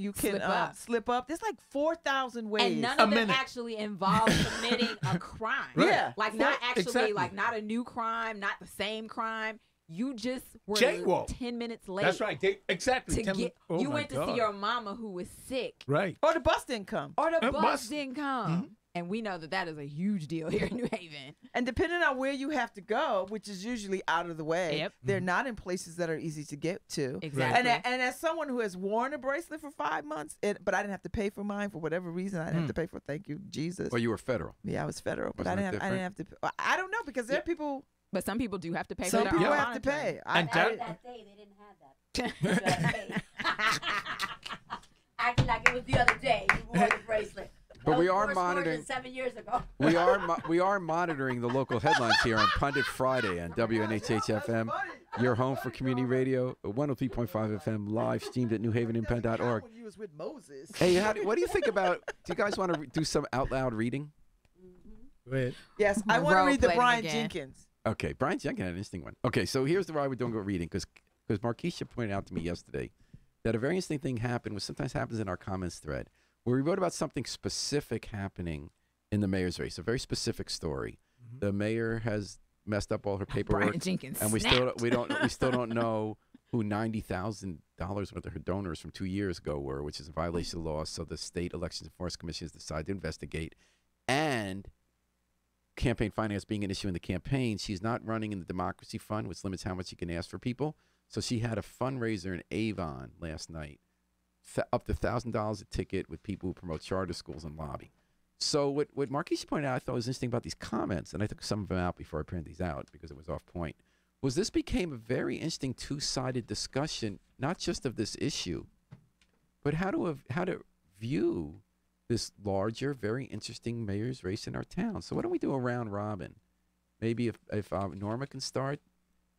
[SPEAKER 1] slip up? There's like 4,000 ways.
[SPEAKER 3] And none of them actually involve committing a crime.
[SPEAKER 1] Right. Yeah.
[SPEAKER 3] Like not actually like not a new crime, not the same crime. You just were
[SPEAKER 4] Jaywalk.
[SPEAKER 3] 10 minutes late.
[SPEAKER 4] That's right. Exactly.
[SPEAKER 3] You went to see your mama who was sick.
[SPEAKER 4] Right.
[SPEAKER 1] Or the bus didn't come.
[SPEAKER 3] Or the bus didn't come. Mm-hmm. And we know that is a huge deal here in New Haven.
[SPEAKER 1] And depending on where you have to go, which is usually out of the way, they're not in places that are easy to get to.
[SPEAKER 3] Exactly.
[SPEAKER 1] And as someone who has worn a bracelet for 5 months, but I didn't have to pay for mine for whatever reason. I didn't have to pay for. Thank you, Jesus.
[SPEAKER 2] Well, you were federal.
[SPEAKER 1] Yeah, I was federal, but I didn't have to. I don't know because there are people.
[SPEAKER 3] But some people do have to pay.
[SPEAKER 1] Some
[SPEAKER 3] for
[SPEAKER 1] people have to pay.
[SPEAKER 5] And that day they didn't have that. Acting like it was the other day. You wore the bracelet.
[SPEAKER 2] But we are monitoring.
[SPEAKER 5] 7 years ago.
[SPEAKER 2] We are monitoring the local headlines here on Pundit Friday on WNHH FM, your home for community radio, 103.5 FM, live streamed at newhavenimpen.org.
[SPEAKER 1] When you was with Moses.
[SPEAKER 2] Hey, what do you think about? Do you guys want to do some out loud reading?
[SPEAKER 4] Go ahead.
[SPEAKER 1] Yes, I want to read the Brian Jenkins.
[SPEAKER 2] Okay, Brian Jenkins had an interesting one. Okay, so here's the why we're doing reading because Markeisha pointed out to me yesterday that a very interesting thing happened, which sometimes happens in our comments thread, where we wrote about something specific happening in the mayor's race, a very specific story. Mm-hmm. The mayor has messed up all her paperwork,
[SPEAKER 3] Brian Jenkins
[SPEAKER 2] and we still don't know who $90,000 worth of her donors from 2 years ago were, which is a violation of the law. So the state elections enforcement commission has decided to investigate, and campaign finance being an issue in the campaign, she's not running in the Democracy Fund, which limits how much you can ask for people. So she had a fundraiser in Avon last night, up to $1,000 a ticket with people who promote charter schools and lobby. So what Markeisha pointed out I thought was interesting about these comments, and I took some of them out before I printed these out because it was off point, was this became a very interesting two-sided discussion, not just of this issue, but how to view this larger, very interesting mayor's race in our town. So why don't we do a round robin? Maybe if Norma can start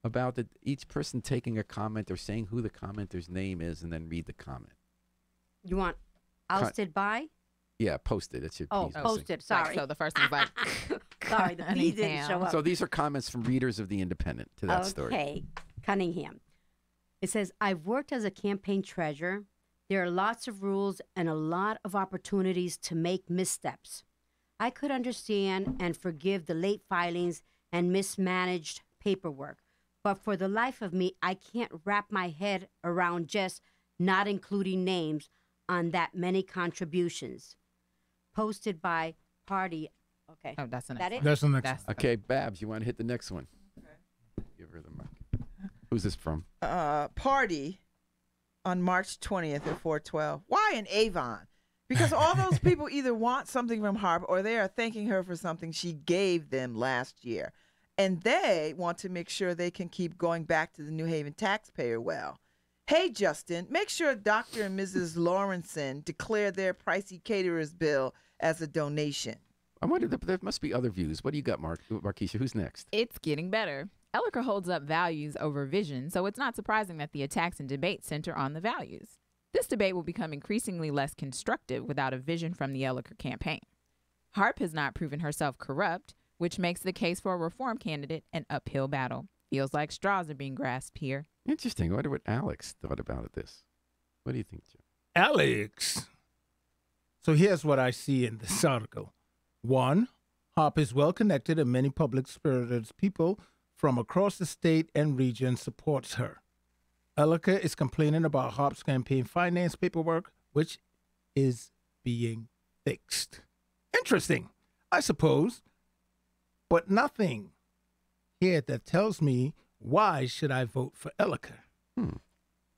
[SPEAKER 2] about each person taking a comment or saying who the commenter's name is and then read the comment.
[SPEAKER 5] You want ousted by?
[SPEAKER 2] Yeah, posted. It's your piece.
[SPEAKER 5] Posted. Sorry.
[SPEAKER 3] So the first one's like,
[SPEAKER 5] sorry, the P didn't show up.
[SPEAKER 2] So these are comments from readers of The Independent to that story.
[SPEAKER 5] Okay, Cunningham. It says, I've worked as a campaign treasurer. There are lots of rules and a lot of opportunities to make missteps. I could understand and forgive the late filings and mismanaged paperwork, but for the life of me, I can't wrap my head around just not including names on that many contributions. Posted by Party. Okay.
[SPEAKER 3] oh, that's the next
[SPEAKER 5] That
[SPEAKER 3] one.
[SPEAKER 5] it?
[SPEAKER 4] That's the next one.
[SPEAKER 2] Okay, Babs, you want to hit the next one? Okay. Give her the mic. Who's this from?
[SPEAKER 1] Party on March 20th at 4:12. Why in Avon? Because all those people either want something from Harp or they are thanking her for something she gave them last year. And they want to make sure they can keep going back to the New Haven taxpayer well. Hey, Justin, make sure Dr. and Mrs. Lawrenson declare their pricey caterer's bill as a donation.
[SPEAKER 2] I wonder, there must be other views. What do you got, Markeisha? Who's next?
[SPEAKER 3] It's getting better. Elliker holds up values over vision, so it's not surprising that the attacks and debates center on the values. This debate will become increasingly less constructive without a vision from the Elliker campaign. Harp has not proven herself corrupt, which makes the case for a reform candidate an uphill battle. Feels like straws are being grasped here.
[SPEAKER 2] Interesting. I wonder what Alex thought about this. What do you think, Joe?
[SPEAKER 4] Alex. So here's what I see in this article. 1, Harp is well connected and many public-spirited people from across the state and region supports her. Elliker is complaining about Harp's campaign finance paperwork, which is being fixed. Interesting, I suppose, but nothing here that tells me why should I vote for Elliker.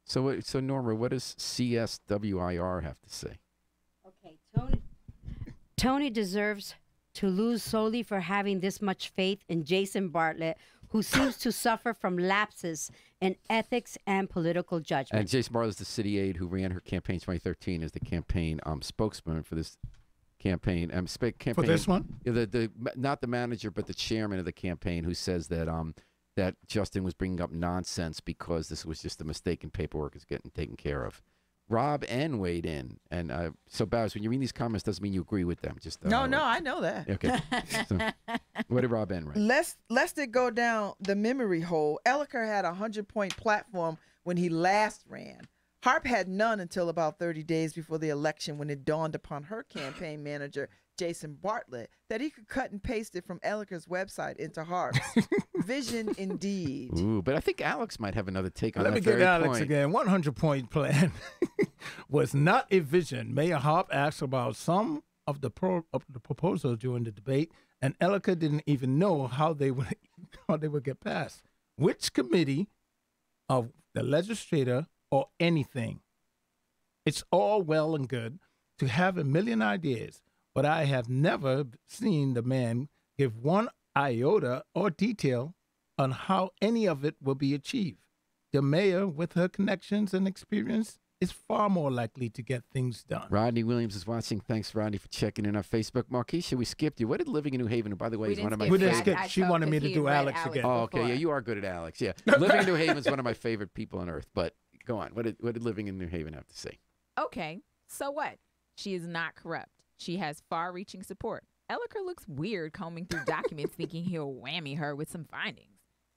[SPEAKER 2] So Norma, what does CSWIR have to say?
[SPEAKER 5] Okay, Tony deserves to lose solely for having this much faith in Jason Bartlett, who seems to suffer from lapses in ethics and political judgment.
[SPEAKER 2] And Jason Bartlett is the city aide who ran her campaign 2013 as the campaign spokesman for this campaign.
[SPEAKER 4] For this one?
[SPEAKER 2] Yeah, not the manager, but the chairman of the campaign, who says that that Justin was bringing up nonsense because this was just a mistake in paperwork is getting taken care of. Rob N weighed in, and so Babs, when you read these comments, doesn't mean you agree with them. Just
[SPEAKER 1] No, I know that.
[SPEAKER 2] Okay. So, what did Rob N write?
[SPEAKER 1] Lest it go down the memory hole, Elliker had a 100-point platform when he last ran. Harp had none until about 30 days before the election, when it dawned upon her campaign manager, Jason Bartlett, that he could cut and paste it from Elliker's website into Harp's. Vision indeed.
[SPEAKER 2] Ooh, but I think Alex might have another take on
[SPEAKER 4] Let
[SPEAKER 2] that
[SPEAKER 4] me get
[SPEAKER 2] very
[SPEAKER 4] Alex
[SPEAKER 2] point.
[SPEAKER 4] again. 100-point plan was not a vision. Mayor Harp asked about some of the proposals during the debate, and Elliker didn't even know how they would get passed. Which committee of the legislature or anything? It's all well and good to have a million ideas, but I have never seen the man give one iota or detail on how any of it will be achieved. The mayor, with her connections and experience, is far more likely to get things done.
[SPEAKER 2] Rodney Williams is watching. Thanks, Rodney, for checking in on Facebook. Marquisha, we skipped you. What did living in New Haven, and by the way,
[SPEAKER 3] We
[SPEAKER 2] is one of
[SPEAKER 3] didn't
[SPEAKER 2] my
[SPEAKER 4] We didn't
[SPEAKER 2] favorite.
[SPEAKER 4] skip. She wanted me to do Alex again.
[SPEAKER 2] Oh, okay. Yeah, you are good at Alex. Yeah. Living in New Haven is one of my favorite people on earth. But go on. What did living in New Haven have to say?
[SPEAKER 3] Okay, so what? She is not corrupt. She has far-reaching support. Elliker looks weird combing through documents thinking he'll whammy her with some findings.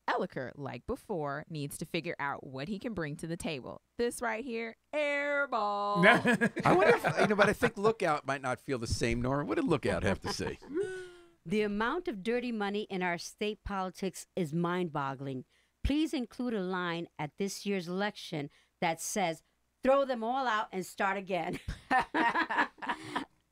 [SPEAKER 3] Elliker, like before, needs to figure out what he can bring to the table. This right here, airball.
[SPEAKER 2] I wonder if, but I think Lookout might not feel the same, Nora. What did Lookout have to say?
[SPEAKER 5] The amount of dirty money in our state politics is mind-boggling. Please include a line at this year's election that says, throw them all out and start again.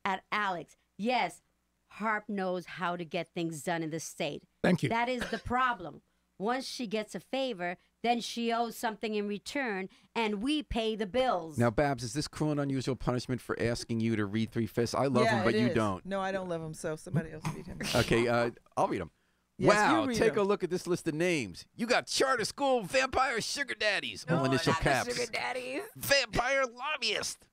[SPEAKER 5] At Alex, yes, Harp knows how to get things done in the state.
[SPEAKER 4] Thank you.
[SPEAKER 5] That is the problem. Once she gets a favor, then she owes something in return, and we pay the bills.
[SPEAKER 2] Now, Babs, is this cruel and unusual punishment for asking you to read Three Fifths? I love him, but
[SPEAKER 1] it
[SPEAKER 2] you
[SPEAKER 1] is.
[SPEAKER 2] don't.
[SPEAKER 1] No, I don't love him, so somebody else read him.
[SPEAKER 2] Okay, I'll read them.
[SPEAKER 1] Yes,
[SPEAKER 2] wow,
[SPEAKER 1] you read
[SPEAKER 2] take a
[SPEAKER 1] 'em.
[SPEAKER 2] look at this list of names. You got charter school vampire sugar daddies, all initial
[SPEAKER 3] not the
[SPEAKER 2] caps.
[SPEAKER 3] sugar daddies.
[SPEAKER 2] Vampire lobbyist.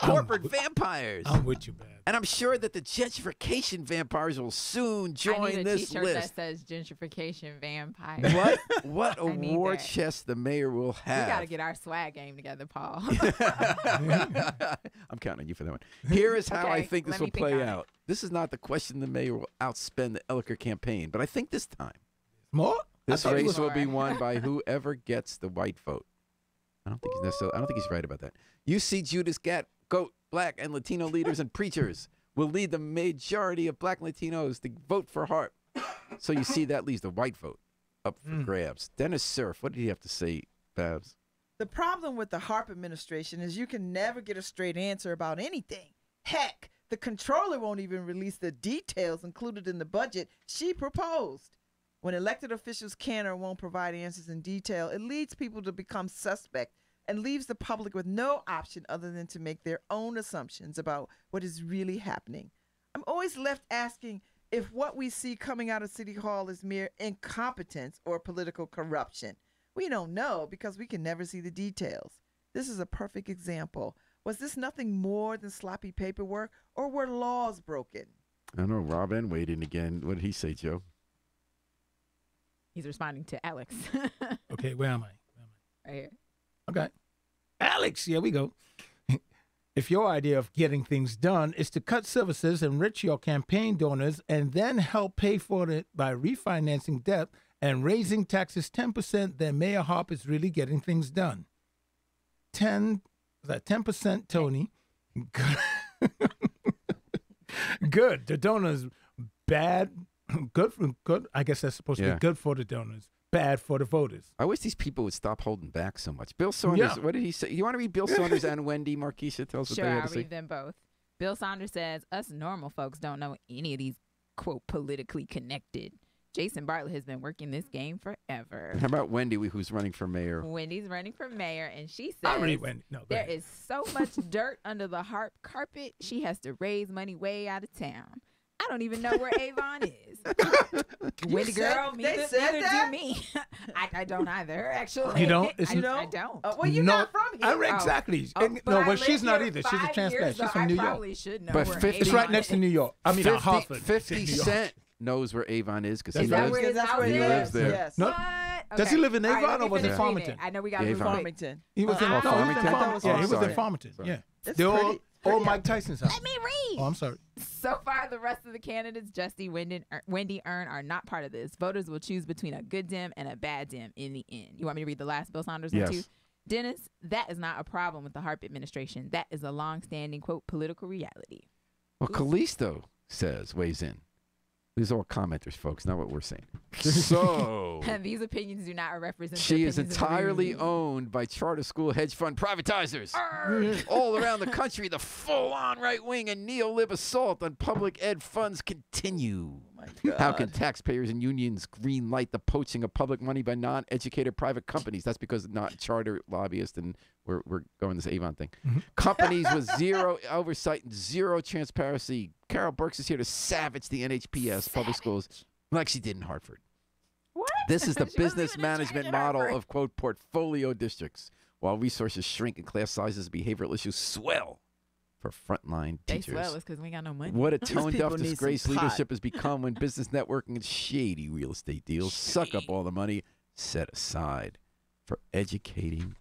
[SPEAKER 2] Corporate vampires.
[SPEAKER 4] I'm with you, man.
[SPEAKER 2] And I'm sure that the gentrification vampires will soon
[SPEAKER 3] I
[SPEAKER 2] join
[SPEAKER 3] need a
[SPEAKER 2] this
[SPEAKER 3] t-shirt
[SPEAKER 2] list.
[SPEAKER 3] that says gentrification vampire.
[SPEAKER 2] What
[SPEAKER 3] I need
[SPEAKER 2] war
[SPEAKER 3] that.
[SPEAKER 2] chest the mayor will
[SPEAKER 3] We
[SPEAKER 2] have.
[SPEAKER 3] got to get our swag game together, Paul.
[SPEAKER 2] I'm counting on you for that one. Here is how I
[SPEAKER 3] Okay,
[SPEAKER 2] think this
[SPEAKER 3] let
[SPEAKER 2] will
[SPEAKER 3] me think
[SPEAKER 2] play
[SPEAKER 3] on it.
[SPEAKER 2] out. This is not the question the mayor will outspend the Elliker campaign, but I think this time
[SPEAKER 4] More?
[SPEAKER 2] this
[SPEAKER 4] I thought it
[SPEAKER 2] race
[SPEAKER 4] was-
[SPEAKER 2] will be won by whoever gets the white vote. I don't think he's right about that. You see Judas Goat, Black and Latino leaders and preachers will lead the majority of Black and Latinos to vote for Harp. So you see that leaves the white vote up for grabs. Dennis Surf, what did he have to say, Babs?
[SPEAKER 1] The problem with the Harp administration is you can never get a straight answer about anything. Heck, the controller won't even release the details included in the budget she proposed. When elected officials can or won't provide answers in detail, it leads people to become suspect and leaves the public with no option other than to make their own assumptions about what is really happening. I'm always left asking if what we see coming out of City Hall is mere incompetence or political corruption. We don't know because we can never see the details. This is a perfect example. Was this nothing more than sloppy paperwork, or were laws broken?
[SPEAKER 2] I don't know. Rob N weighed in again. What did he say, Joe?
[SPEAKER 3] He's responding to Alex.
[SPEAKER 4] Okay, where am I?
[SPEAKER 3] Right here.
[SPEAKER 4] Okay. Alex, here we go. If your idea of getting things done is to cut services, enrich your campaign donors, and then help pay for it by refinancing debt and raising taxes 10%, then Mayor Harp is really getting things done. 10% Tony. Good. Good. The donors, bad. Good. I guess that's supposed to
[SPEAKER 2] Yeah.
[SPEAKER 4] be good for the donors, bad for the voters.
[SPEAKER 2] I wish these people would stop holding back so much. Bill Saunders,
[SPEAKER 4] Yeah.
[SPEAKER 2] what did he say? You want to read Bill Saunders and Wendy Marquisha? Tell us what
[SPEAKER 3] Sure,
[SPEAKER 2] they had
[SPEAKER 3] I'll
[SPEAKER 2] to say.
[SPEAKER 3] read them both. Bill Saunders says, us normal folks don't know any of these, quote, politically connected. Jason Bartlett has been working this game forever.
[SPEAKER 2] How about Wendy, who's running for mayor?
[SPEAKER 3] Wendy's running for mayor, and she says,
[SPEAKER 4] I really went. No, go
[SPEAKER 3] there
[SPEAKER 4] ahead.
[SPEAKER 3] is so much dirt under the Harp carpet, she has to raise money way out of town. I don't even know where Avon is. Wendy
[SPEAKER 1] said-
[SPEAKER 3] girl,
[SPEAKER 1] they
[SPEAKER 3] neither,
[SPEAKER 1] said
[SPEAKER 3] neither
[SPEAKER 1] that?
[SPEAKER 3] do me. I don't either, actually.
[SPEAKER 4] You don't?
[SPEAKER 3] I,
[SPEAKER 4] It's-
[SPEAKER 3] I don't.
[SPEAKER 1] Well, you're
[SPEAKER 4] No,
[SPEAKER 1] not from here.
[SPEAKER 4] Exactly.
[SPEAKER 3] Oh,
[SPEAKER 4] And-
[SPEAKER 3] but
[SPEAKER 4] no,
[SPEAKER 3] I
[SPEAKER 4] well,
[SPEAKER 3] lived
[SPEAKER 4] she's not
[SPEAKER 3] here
[SPEAKER 4] either. She's a
[SPEAKER 3] 5
[SPEAKER 4] transplant.
[SPEAKER 3] years,
[SPEAKER 4] She's
[SPEAKER 3] so
[SPEAKER 4] from New
[SPEAKER 3] I
[SPEAKER 4] York.
[SPEAKER 3] probably should know
[SPEAKER 2] But
[SPEAKER 3] where
[SPEAKER 2] 50
[SPEAKER 4] It's
[SPEAKER 3] Avon
[SPEAKER 4] right next to
[SPEAKER 3] is.
[SPEAKER 4] New York. I mean,
[SPEAKER 2] 50,
[SPEAKER 4] Hartford.
[SPEAKER 2] 50
[SPEAKER 4] New York.
[SPEAKER 2] Cent knows where Avon is because he
[SPEAKER 4] That's
[SPEAKER 3] Is that
[SPEAKER 2] lives,
[SPEAKER 3] where his
[SPEAKER 1] That's
[SPEAKER 3] house
[SPEAKER 1] where
[SPEAKER 2] he
[SPEAKER 3] is?
[SPEAKER 2] lives there.
[SPEAKER 1] Yes.
[SPEAKER 4] No.
[SPEAKER 3] What?
[SPEAKER 4] Does he live in
[SPEAKER 3] All right,
[SPEAKER 4] Avon
[SPEAKER 3] let me
[SPEAKER 4] or was it
[SPEAKER 3] finish reading
[SPEAKER 4] Farmington?
[SPEAKER 3] I know we got to
[SPEAKER 2] Avon.
[SPEAKER 3] move quick.
[SPEAKER 1] Farmington.
[SPEAKER 4] He was in
[SPEAKER 3] Oh,
[SPEAKER 4] no,
[SPEAKER 2] Farmington?
[SPEAKER 4] He was in
[SPEAKER 2] I thought it was
[SPEAKER 4] Yeah, he was in
[SPEAKER 2] Farmington.
[SPEAKER 4] Farmington.
[SPEAKER 2] Sorry.
[SPEAKER 4] Yeah.
[SPEAKER 1] It's
[SPEAKER 4] They're
[SPEAKER 1] pretty
[SPEAKER 4] all Mike Tyson's house.
[SPEAKER 3] Let me read.
[SPEAKER 4] Oh, I'm sorry.
[SPEAKER 3] So far, the rest of the candidates, Justy, Wendy, Earn, are not part of this. Voters will choose between a good Dem and a bad Dem in the end. You want me to read the last Bill Saunders one
[SPEAKER 2] Yes.
[SPEAKER 3] too? Dennis, that is not a problem with the Harp administration. That is a long-standing, quote, political reality.
[SPEAKER 2] Well, Callisto weighs in. These are all commenters, folks, not what we're saying. So
[SPEAKER 3] These opinions do not represent.
[SPEAKER 2] she
[SPEAKER 3] the
[SPEAKER 2] is
[SPEAKER 3] opinions of the
[SPEAKER 2] entirely
[SPEAKER 3] room.
[SPEAKER 2] owned by charter school hedge fund privatizers. All around the country, the full-on right-wing and neo-lib assault on public ed funds continue. How can taxpayers and unions green light the poaching of public money by non-educated private companies? That's because not charter lobbyists, and we're going this Avon thing. Companies with zero oversight and zero transparency. Carol Burks is here to savage the NHPS public schools like she did in Hartford.
[SPEAKER 3] What?
[SPEAKER 2] This is the
[SPEAKER 3] She wasn't
[SPEAKER 2] business
[SPEAKER 3] even in charge
[SPEAKER 2] management
[SPEAKER 3] at
[SPEAKER 2] model
[SPEAKER 3] Harvard.
[SPEAKER 2] of, quote, portfolio districts, while resources shrink and class sizes and behavioral issues swell for frontline
[SPEAKER 3] They
[SPEAKER 2] teachers.
[SPEAKER 3] swell us because we ain't got no money.
[SPEAKER 2] What a
[SPEAKER 1] These
[SPEAKER 2] tone-deaf
[SPEAKER 1] people need some
[SPEAKER 2] disgrace
[SPEAKER 1] pot.
[SPEAKER 2] leadership has become when business networking and shady real estate deals suck up all the money set aside for educating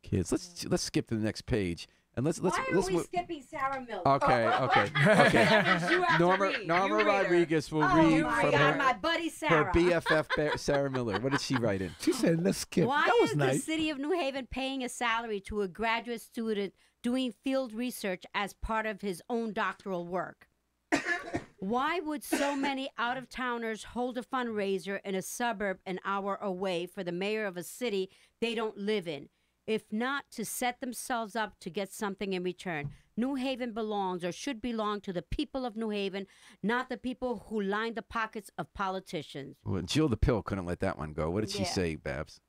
[SPEAKER 2] kids. Let's skip to the next page and let's
[SPEAKER 5] Why are
[SPEAKER 2] let's
[SPEAKER 5] we
[SPEAKER 2] move.
[SPEAKER 5] skipping Sarah Miller?
[SPEAKER 2] Okay.
[SPEAKER 5] That means you have to
[SPEAKER 2] Norma
[SPEAKER 5] read.
[SPEAKER 2] Norma
[SPEAKER 3] You read her.
[SPEAKER 2] Rodriguez will
[SPEAKER 5] Oh
[SPEAKER 2] read
[SPEAKER 5] my
[SPEAKER 2] from
[SPEAKER 5] God,
[SPEAKER 2] her,
[SPEAKER 5] my buddy
[SPEAKER 2] her
[SPEAKER 5] Sarah.
[SPEAKER 2] BFF Sarah Miller. What did she write in?
[SPEAKER 4] She said, let's skip.
[SPEAKER 5] Why
[SPEAKER 4] That was
[SPEAKER 5] is
[SPEAKER 4] nice.
[SPEAKER 5] the city of New Haven paying a salary to a graduate student doing field research as part of his own doctoral work? Why would so many out-of-towners hold a fundraiser in a suburb an hour away for the mayor of a city they don't live in, if not to set themselves up to get something in return? New Haven belongs or should belong to the people of New Haven, not the people who line the pockets of politicians.
[SPEAKER 2] Well, Jill the Pill couldn't let that one go. What did she
[SPEAKER 3] Yeah.
[SPEAKER 2] say, Babs?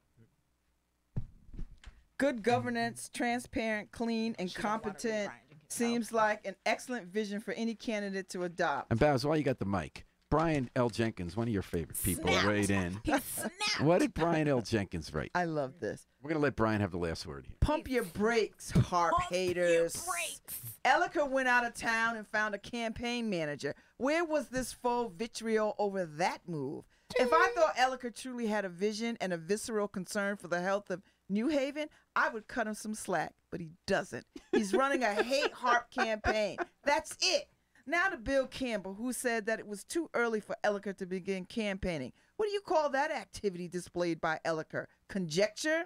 [SPEAKER 1] good governance, transparent, clean, and competent seems like an excellent vision for any candidate to adopt.
[SPEAKER 2] And Babs, while you got the mic, Brian L. Jenkins, one of your favorite people,
[SPEAKER 3] Snapped.
[SPEAKER 2] weighed in.
[SPEAKER 3] He snapped.
[SPEAKER 2] What did Brian L. Jenkins write?
[SPEAKER 1] I love this.
[SPEAKER 2] We're going to let Brian have the last word here.
[SPEAKER 1] Pump your brakes, harp
[SPEAKER 3] Pump your
[SPEAKER 1] haters.
[SPEAKER 3] brakes.
[SPEAKER 1] Elica went out of town and found a campaign manager. Where was this faux vitriol over that move? If I thought Elica truly had a vision and a visceral concern for the health of New Haven, I would cut him some slack, but he doesn't. He's running a hate harp campaign. That's it. Now to Bill Campbell, who said that it was too early for Elica to begin campaigning. What do you call that activity displayed by Elica? Conjecture?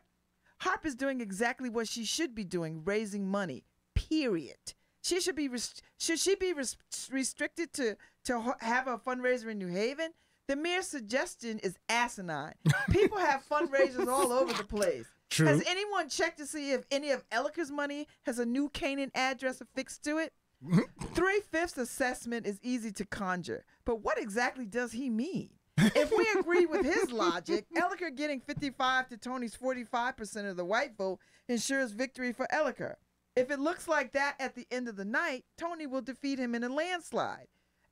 [SPEAKER 1] Harp is doing exactly what she should be doing, raising money, period. She should be restricted to have a fundraiser in New Haven? The mere suggestion is asinine. People have fundraisers all over the place.
[SPEAKER 4] True.
[SPEAKER 1] Has anyone checked to see if any of Elica's money has a New Canaan address affixed to it? 3/5 assessment is easy to conjure, but what exactly does he mean? If we agree with his logic, Elica getting 55 to Tony's 45% of the white vote ensures victory for Elica. If it looks like that at the end of the night, Tony will defeat him in a landslide.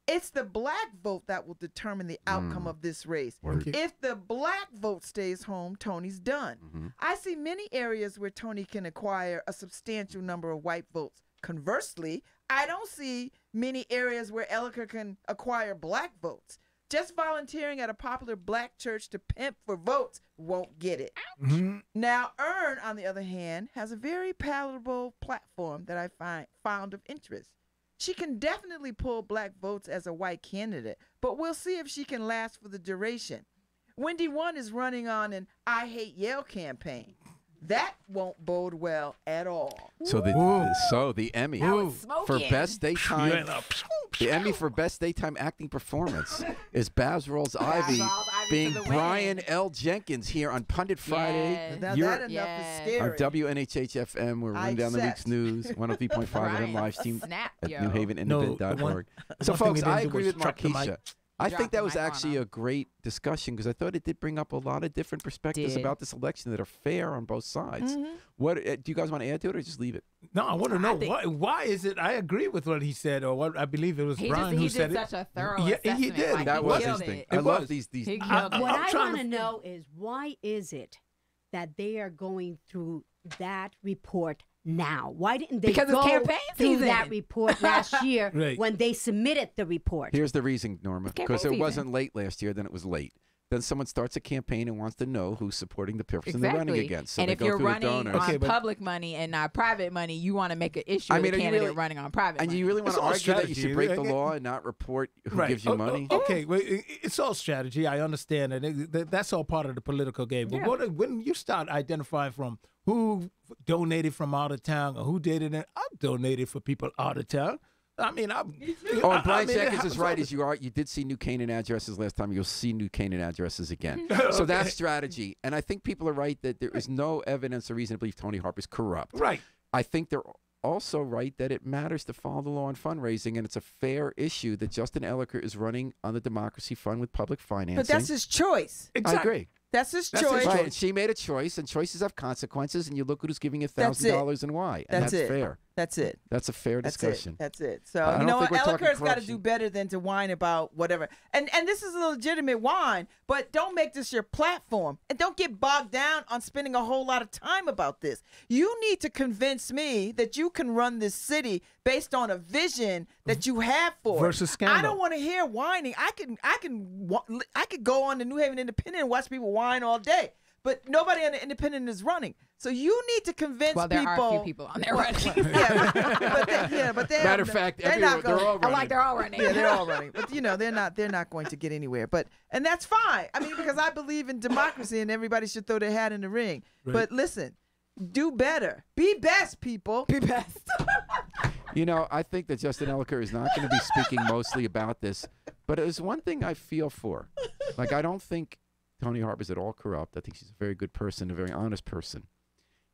[SPEAKER 1] It's the black vote that will determine the outcome of this race.
[SPEAKER 2] Word.
[SPEAKER 1] If the black vote stays home, Tony's done.
[SPEAKER 2] Mhm.
[SPEAKER 1] I see many areas where Tony can acquire a substantial number of white votes. Conversely, I don't see many areas where Elica can acquire black votes. Just volunteering at a popular black church to pimp for votes won't get it.
[SPEAKER 4] Mhm.
[SPEAKER 1] Now, Earn, on the other hand, has a very palatable platform that I found of interest. She can definitely pull black votes as a white candidate, but we'll see if she can last for the duration. Wendy One is running on an I Hate Yale campaign. That won't bode well at all.
[SPEAKER 2] So the Emmy
[SPEAKER 3] I was
[SPEAKER 2] for
[SPEAKER 3] smoking.
[SPEAKER 2] best
[SPEAKER 4] You
[SPEAKER 2] daytime
[SPEAKER 4] went up.
[SPEAKER 2] the Emmy for best daytime acting performance is Baz Rawls Ivy
[SPEAKER 3] Rawls Ivy
[SPEAKER 2] being
[SPEAKER 3] for the
[SPEAKER 2] Brian
[SPEAKER 3] win.
[SPEAKER 2] L. Jenkins here on Pundit Friday.
[SPEAKER 3] Yes.
[SPEAKER 1] Now
[SPEAKER 2] You're-
[SPEAKER 1] that enough
[SPEAKER 3] Yes.
[SPEAKER 1] is
[SPEAKER 2] On
[SPEAKER 1] scary.
[SPEAKER 2] WNHH FM, we're
[SPEAKER 1] I
[SPEAKER 2] running down the week's
[SPEAKER 1] accept.
[SPEAKER 2] news, 103.5 FM
[SPEAKER 3] Brian
[SPEAKER 2] live stream
[SPEAKER 3] snapped,
[SPEAKER 2] at
[SPEAKER 3] yo.
[SPEAKER 2] newhavenindependent.org. So,
[SPEAKER 4] one thing
[SPEAKER 2] folks,
[SPEAKER 4] he didn't
[SPEAKER 2] I
[SPEAKER 4] do
[SPEAKER 2] agree
[SPEAKER 4] was
[SPEAKER 2] with
[SPEAKER 4] drop the mic.
[SPEAKER 2] Markeisha. I
[SPEAKER 3] Drop
[SPEAKER 2] think
[SPEAKER 3] the
[SPEAKER 2] that was
[SPEAKER 3] mic on
[SPEAKER 2] actually
[SPEAKER 3] him.
[SPEAKER 2] a great discussion because I thought it did bring up a lot of different perspectives
[SPEAKER 3] Did.
[SPEAKER 2] about this election that are fair on both sides.
[SPEAKER 1] Mhm.
[SPEAKER 2] What do you guys want to add to it or just leave it?
[SPEAKER 4] No, I want to know
[SPEAKER 3] think-
[SPEAKER 4] why is it? I agree with what he said, or what I believe it was
[SPEAKER 3] He
[SPEAKER 4] Brian
[SPEAKER 3] just,
[SPEAKER 4] who
[SPEAKER 3] he
[SPEAKER 4] said
[SPEAKER 3] did
[SPEAKER 4] it.
[SPEAKER 3] such a thorough
[SPEAKER 4] Yeah, he
[SPEAKER 3] assessment.
[SPEAKER 4] did.
[SPEAKER 3] Like,
[SPEAKER 2] That
[SPEAKER 3] he
[SPEAKER 2] was his
[SPEAKER 3] killed
[SPEAKER 2] thing.
[SPEAKER 3] it.
[SPEAKER 2] I
[SPEAKER 4] It
[SPEAKER 2] love
[SPEAKER 4] was.
[SPEAKER 2] these.
[SPEAKER 3] He
[SPEAKER 4] I-
[SPEAKER 3] killed it.
[SPEAKER 5] What
[SPEAKER 4] I'm
[SPEAKER 5] I
[SPEAKER 4] trying
[SPEAKER 5] want
[SPEAKER 4] to-
[SPEAKER 5] to know is why is it that they are going through that report now? Why didn't they
[SPEAKER 3] Because it's
[SPEAKER 5] go
[SPEAKER 3] campaign
[SPEAKER 5] through
[SPEAKER 3] season.
[SPEAKER 5] that report last year
[SPEAKER 4] Right.
[SPEAKER 5] when they submitted the report?
[SPEAKER 2] Here's the reason, Norma,
[SPEAKER 3] Campaign
[SPEAKER 2] because it
[SPEAKER 3] season.
[SPEAKER 2] wasn't late last year, then it was late. then someone starts a campaign and wants to know who's supporting the person they're running against. So
[SPEAKER 3] and
[SPEAKER 2] they
[SPEAKER 3] if
[SPEAKER 2] go
[SPEAKER 3] you're
[SPEAKER 2] through
[SPEAKER 3] running
[SPEAKER 2] the donors.
[SPEAKER 3] on public money and not private money, you want to make an issue
[SPEAKER 2] I
[SPEAKER 3] of
[SPEAKER 2] mean,
[SPEAKER 3] the
[SPEAKER 2] are you
[SPEAKER 3] candidate
[SPEAKER 2] really-
[SPEAKER 3] running on private
[SPEAKER 2] And
[SPEAKER 3] money.
[SPEAKER 2] you really want
[SPEAKER 4] It's
[SPEAKER 2] to
[SPEAKER 4] all
[SPEAKER 2] argue that you
[SPEAKER 4] strategy.
[SPEAKER 2] should break the
[SPEAKER 4] Okay.
[SPEAKER 2] law and not report who
[SPEAKER 4] Right.
[SPEAKER 2] gives you money?
[SPEAKER 4] Okay, well, it's all strategy. I understand it. That's all part of the political game. But
[SPEAKER 3] Yeah.
[SPEAKER 4] when you start identifying from who donated from out of town or who did it, I've donated for people out of town. I mean,
[SPEAKER 2] Oh, and Brian
[SPEAKER 4] it
[SPEAKER 2] Jenkins
[SPEAKER 4] happens
[SPEAKER 2] is
[SPEAKER 4] all
[SPEAKER 2] right.
[SPEAKER 4] the-
[SPEAKER 2] As you did see New Canaan addresses last time. You'll see New Canaan addresses again. So that's strategy. And I think people are right that there is no evidence or reason to believe Tony Harper's corrupt.
[SPEAKER 4] Right.
[SPEAKER 2] I think they're also right that it matters to follow the law on fundraising, and it's a fair issue that Justin Elliker is running on the Democracy Fund with public financing.
[SPEAKER 1] But that's his choice.
[SPEAKER 2] I
[SPEAKER 4] Exactly.
[SPEAKER 2] agree.
[SPEAKER 1] That's his
[SPEAKER 4] That's his
[SPEAKER 1] choice.
[SPEAKER 2] Right, and she made a choice, and choices have consequences, and you look at who's giving $1,000 and why, and
[SPEAKER 1] That's
[SPEAKER 2] that's
[SPEAKER 1] it.
[SPEAKER 2] fair.
[SPEAKER 1] That's it.
[SPEAKER 2] That's a fair
[SPEAKER 1] That's
[SPEAKER 2] discussion.
[SPEAKER 1] it. That's it. So
[SPEAKER 2] I
[SPEAKER 1] you
[SPEAKER 2] don't
[SPEAKER 1] know
[SPEAKER 2] think
[SPEAKER 1] what?
[SPEAKER 2] we're talking
[SPEAKER 1] Elliker's got to
[SPEAKER 2] corruption.
[SPEAKER 1] do better than to whine about whatever. And this is a legitimate whine, but don't make this your platform. And don't get bogged down on spending a whole lot of time about this. You need to convince me that you can run this city based on a vision that you have for it.
[SPEAKER 4] Versus scandal.
[SPEAKER 1] I don't want to hear whining. I could go on the New Haven Independent and watch people whine all day. But nobody on the Independent is running. So you need to convince
[SPEAKER 3] Well, there
[SPEAKER 1] people.
[SPEAKER 3] are a few people on there running.
[SPEAKER 1] but they're
[SPEAKER 2] Matter of fact,
[SPEAKER 1] they're not
[SPEAKER 2] they're
[SPEAKER 1] gonna-
[SPEAKER 2] all
[SPEAKER 3] I
[SPEAKER 2] running.
[SPEAKER 3] like they're all running.
[SPEAKER 1] Yeah, they're all running. But they're not going to get anywhere. And that's fine. I mean, because I believe in democracy and everybody should throw their hat in the ring.
[SPEAKER 4] Right.
[SPEAKER 1] But listen, do better. Be best, people.
[SPEAKER 3] Be best.
[SPEAKER 2] You know, I think that Justin Elliker is not going to be speaking mostly about this, but there's one thing I feel for. Like, I don't think Tony Harper's at all corrupt. I think she's a very good person, a very honest person.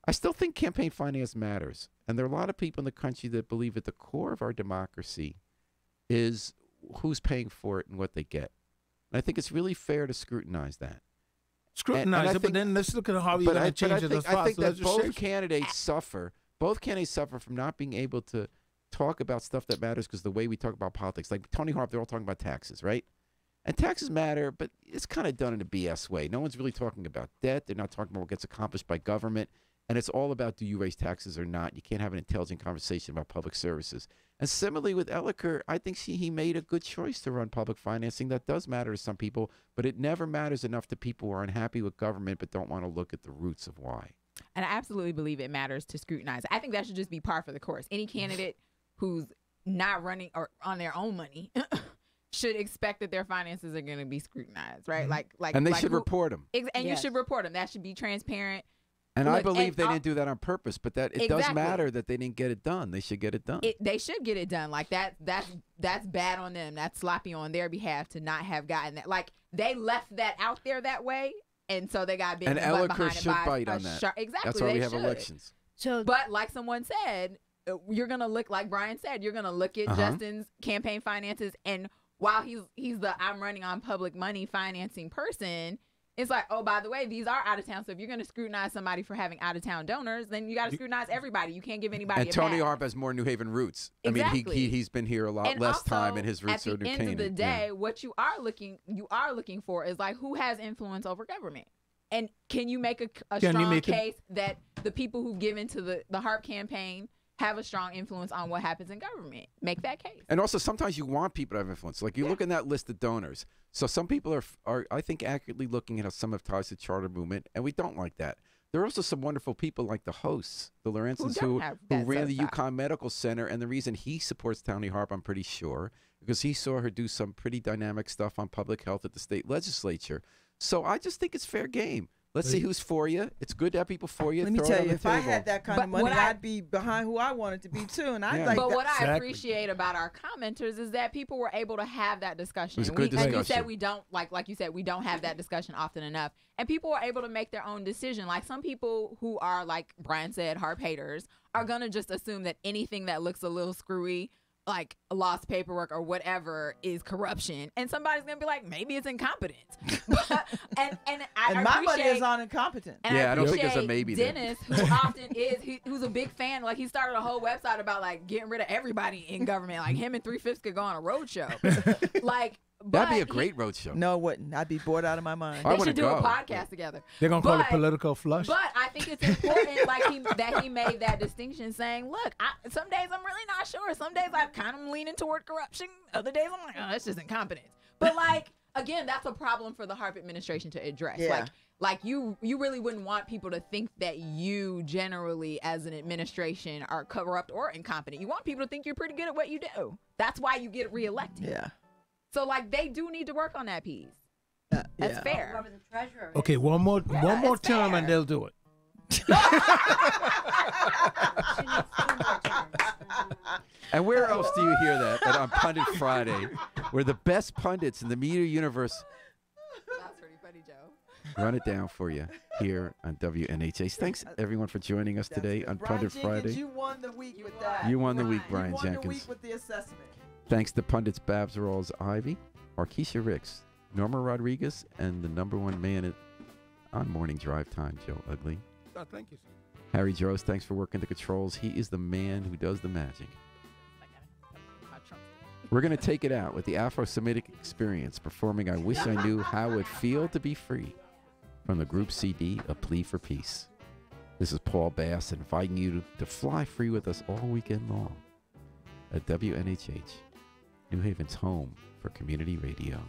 [SPEAKER 2] I still think campaign finance matters. And there are a lot of people in the country that believe at the core of our democracy is who's paying for it and what they get. And I think it's really fair to scrutinize that.
[SPEAKER 4] Scrutinize
[SPEAKER 2] and I
[SPEAKER 4] it, but
[SPEAKER 2] think-
[SPEAKER 4] then let's look at how you're
[SPEAKER 2] But
[SPEAKER 4] going
[SPEAKER 2] I
[SPEAKER 4] to change it as
[SPEAKER 2] I
[SPEAKER 4] far
[SPEAKER 2] think
[SPEAKER 4] as
[SPEAKER 2] that both
[SPEAKER 4] legislation.
[SPEAKER 2] candidates suffer. Both candidates suffer from not being able to talk about stuff that matters because the way we talk about politics, like Tony Harper, they're all talking about taxes, right? And taxes matter, but it's kind of done in a BS way. No one's really talking about debt. They're not talking about what gets accomplished by government. And it's all about, do you raise taxes or not? You can't have an intelligent conversation about public services. And similarly with Elliker, I think he made a good choice to run public financing. That does matter to some people, but it never matters enough to people who are unhappy with government but don't want to look at the roots of why.
[SPEAKER 3] And I absolutely believe it matters to scrutinize. I think that should just be par for the course. Any candidate who's not running or on their own money should expect that their finances are going to be scrutinized, right? Like,
[SPEAKER 2] And they
[SPEAKER 3] like
[SPEAKER 2] should
[SPEAKER 3] who-
[SPEAKER 2] report them.
[SPEAKER 3] And
[SPEAKER 5] Yes.
[SPEAKER 3] you should report them. That should be transparent.
[SPEAKER 2] And I
[SPEAKER 3] Look,
[SPEAKER 2] believe
[SPEAKER 3] and
[SPEAKER 2] they
[SPEAKER 3] I'll-
[SPEAKER 2] didn't do that on purpose, but that it does
[SPEAKER 3] Exactly.
[SPEAKER 2] matter that they didn't get it done. They should get it done.
[SPEAKER 3] They should get it done. Like that's bad on them. That's sloppy on their behalf to not have gotten that. Like they left that out there that way, and so they got big
[SPEAKER 2] and
[SPEAKER 3] butt
[SPEAKER 2] Elliker
[SPEAKER 3] behind it
[SPEAKER 2] should
[SPEAKER 3] by
[SPEAKER 2] bite
[SPEAKER 3] a
[SPEAKER 2] on that.
[SPEAKER 3] Exactly.
[SPEAKER 2] That's why
[SPEAKER 3] they
[SPEAKER 2] we have
[SPEAKER 3] should.
[SPEAKER 2] elections.
[SPEAKER 5] So
[SPEAKER 3] But like someone said, you're gonna look like Brian said. You're gonna look at Justin's campaign finances, and while he's the I'm running on public money financing person, it's like, oh, by the way, these are out of town. So if you're gonna scrutinize somebody for having out of town donors, then you got to scrutinize everybody. You can't give anybody.
[SPEAKER 2] And
[SPEAKER 3] a
[SPEAKER 2] Tony
[SPEAKER 3] pass.
[SPEAKER 2] Harper has more New Haven roots. I mean,
[SPEAKER 3] Exactly.
[SPEAKER 2] he's been here a lot
[SPEAKER 3] And
[SPEAKER 2] less
[SPEAKER 3] also,
[SPEAKER 2] time, and his roots
[SPEAKER 3] at
[SPEAKER 2] are
[SPEAKER 3] the
[SPEAKER 2] New
[SPEAKER 3] end
[SPEAKER 2] Canaan.
[SPEAKER 3] of the
[SPEAKER 2] Yeah.
[SPEAKER 3] day, what you are looking for is like who has influence over government, and can you make a
[SPEAKER 4] Can you
[SPEAKER 3] strong
[SPEAKER 4] make it-
[SPEAKER 3] case that the people who give into the Harp campaign have a strong influence on what happens in government? Make that case.
[SPEAKER 2] And also, sometimes you want people to have influence. Like you look in that list of donors. So some people are, I think, accurately looking at how some have ties to the charter movement, and we don't like that. There are also some wonderful people like the hosts, the Lorenzens,
[SPEAKER 3] don't
[SPEAKER 2] who
[SPEAKER 3] have that
[SPEAKER 2] ran the
[SPEAKER 3] side.
[SPEAKER 2] UConn Medical Center, and the reason he supports Tony Harp, I'm pretty sure, because he saw her do some pretty dynamic stuff on public health at the state legislature. So I just think it's fair game. Let's see who's for you. It's good to have people for you.
[SPEAKER 1] Let me
[SPEAKER 2] Throw it
[SPEAKER 1] tell
[SPEAKER 2] on
[SPEAKER 1] you,
[SPEAKER 2] the
[SPEAKER 1] if I
[SPEAKER 2] table.
[SPEAKER 1] had that kind
[SPEAKER 3] But
[SPEAKER 1] of money,
[SPEAKER 3] what I-
[SPEAKER 1] I'd be behind who I wanted to be too. And I'd
[SPEAKER 2] Yeah.
[SPEAKER 1] like
[SPEAKER 3] But
[SPEAKER 1] that.
[SPEAKER 3] what I
[SPEAKER 4] Exactly.
[SPEAKER 3] appreciate about our commenters is that people were able to have that discussion.
[SPEAKER 2] It was a good
[SPEAKER 3] And you
[SPEAKER 2] discussion.
[SPEAKER 3] said we don't like you said we don't have that discussion often enough. And people were able to make their own decision. Like some people who are, like Brian said, Harp haters are gonna just assume that anything that looks a little screwy, like lost paperwork or whatever, is corruption. And somebody's gonna be like, maybe it's incompetence. and I
[SPEAKER 1] And my money
[SPEAKER 3] appreciate-
[SPEAKER 1] is on incompetent.
[SPEAKER 3] and
[SPEAKER 2] Yeah, I don't think there's a
[SPEAKER 3] appreciate
[SPEAKER 2] maybe there.
[SPEAKER 3] Dennis, who often who's a big fan. Like he started a whole website about like getting rid of everybody in government. Like him and 3/5 could go on a road show. Like
[SPEAKER 2] That'd be a
[SPEAKER 3] but
[SPEAKER 2] great road show.
[SPEAKER 1] No, it wouldn't. I'd be bored out of my mind.
[SPEAKER 2] I
[SPEAKER 3] They
[SPEAKER 2] wanna
[SPEAKER 3] should do a
[SPEAKER 2] go.
[SPEAKER 3] podcast together.
[SPEAKER 4] They're going to call it
[SPEAKER 3] But-
[SPEAKER 4] political flush.
[SPEAKER 3] But I think it's important, like that he made that distinction, saying, "Look, some days I'm really not sure. Some days I'm kind of leaning toward corruption. Other days I'm like, oh, that's just incompetence." But like, again, that's a problem for the Harp administration to address.
[SPEAKER 1] Yeah.
[SPEAKER 3] Like you really wouldn't want people to think that you generally, as an administration, are corrupt or incompetent. You want people to think you're pretty good at what you do. That's why you get reelected.
[SPEAKER 1] Yeah.
[SPEAKER 3] So like they do need to work on that piece. That's
[SPEAKER 1] yeah.
[SPEAKER 3] fair.
[SPEAKER 5] Whoever the treasurer is.
[SPEAKER 4] Okay, one more
[SPEAKER 3] it's
[SPEAKER 4] term
[SPEAKER 3] fair.
[SPEAKER 4] and they'll do it.
[SPEAKER 5] She needs 2 more terms.
[SPEAKER 2] And where else do you hear that but on Pundit Friday, where the best pundits in the media universe
[SPEAKER 3] That's pretty funny, Joe.
[SPEAKER 2] run it down for you here on WNHH. Thanks, everyone, for joining us today on
[SPEAKER 1] Brian
[SPEAKER 2] Pundit
[SPEAKER 1] Jenkins,
[SPEAKER 2] Friday.
[SPEAKER 1] You won the week with that.
[SPEAKER 2] You won the week,
[SPEAKER 1] You
[SPEAKER 2] Brian
[SPEAKER 1] won the
[SPEAKER 2] Jenkins.
[SPEAKER 1] week with the assessment.
[SPEAKER 2] Thanks to Pundits Babs Rawls Ivy, Markeisha Ricks, Norma Rodriguez, and the #1 man on Morning Drive Time, Joe Ugly.
[SPEAKER 4] Oh, thank you, sir.
[SPEAKER 2] Harry Drost, thanks for working the controls. He is the man who does the magic. We're going to take it out with the Afro-Semitic Experience performing I Wish I Knew How It Would Feel to Be Free from the group CD, A Plea for Peace. This is Paul Bass inviting you to fly free with us all weekend long at WNHH, New Haven's home for community radio.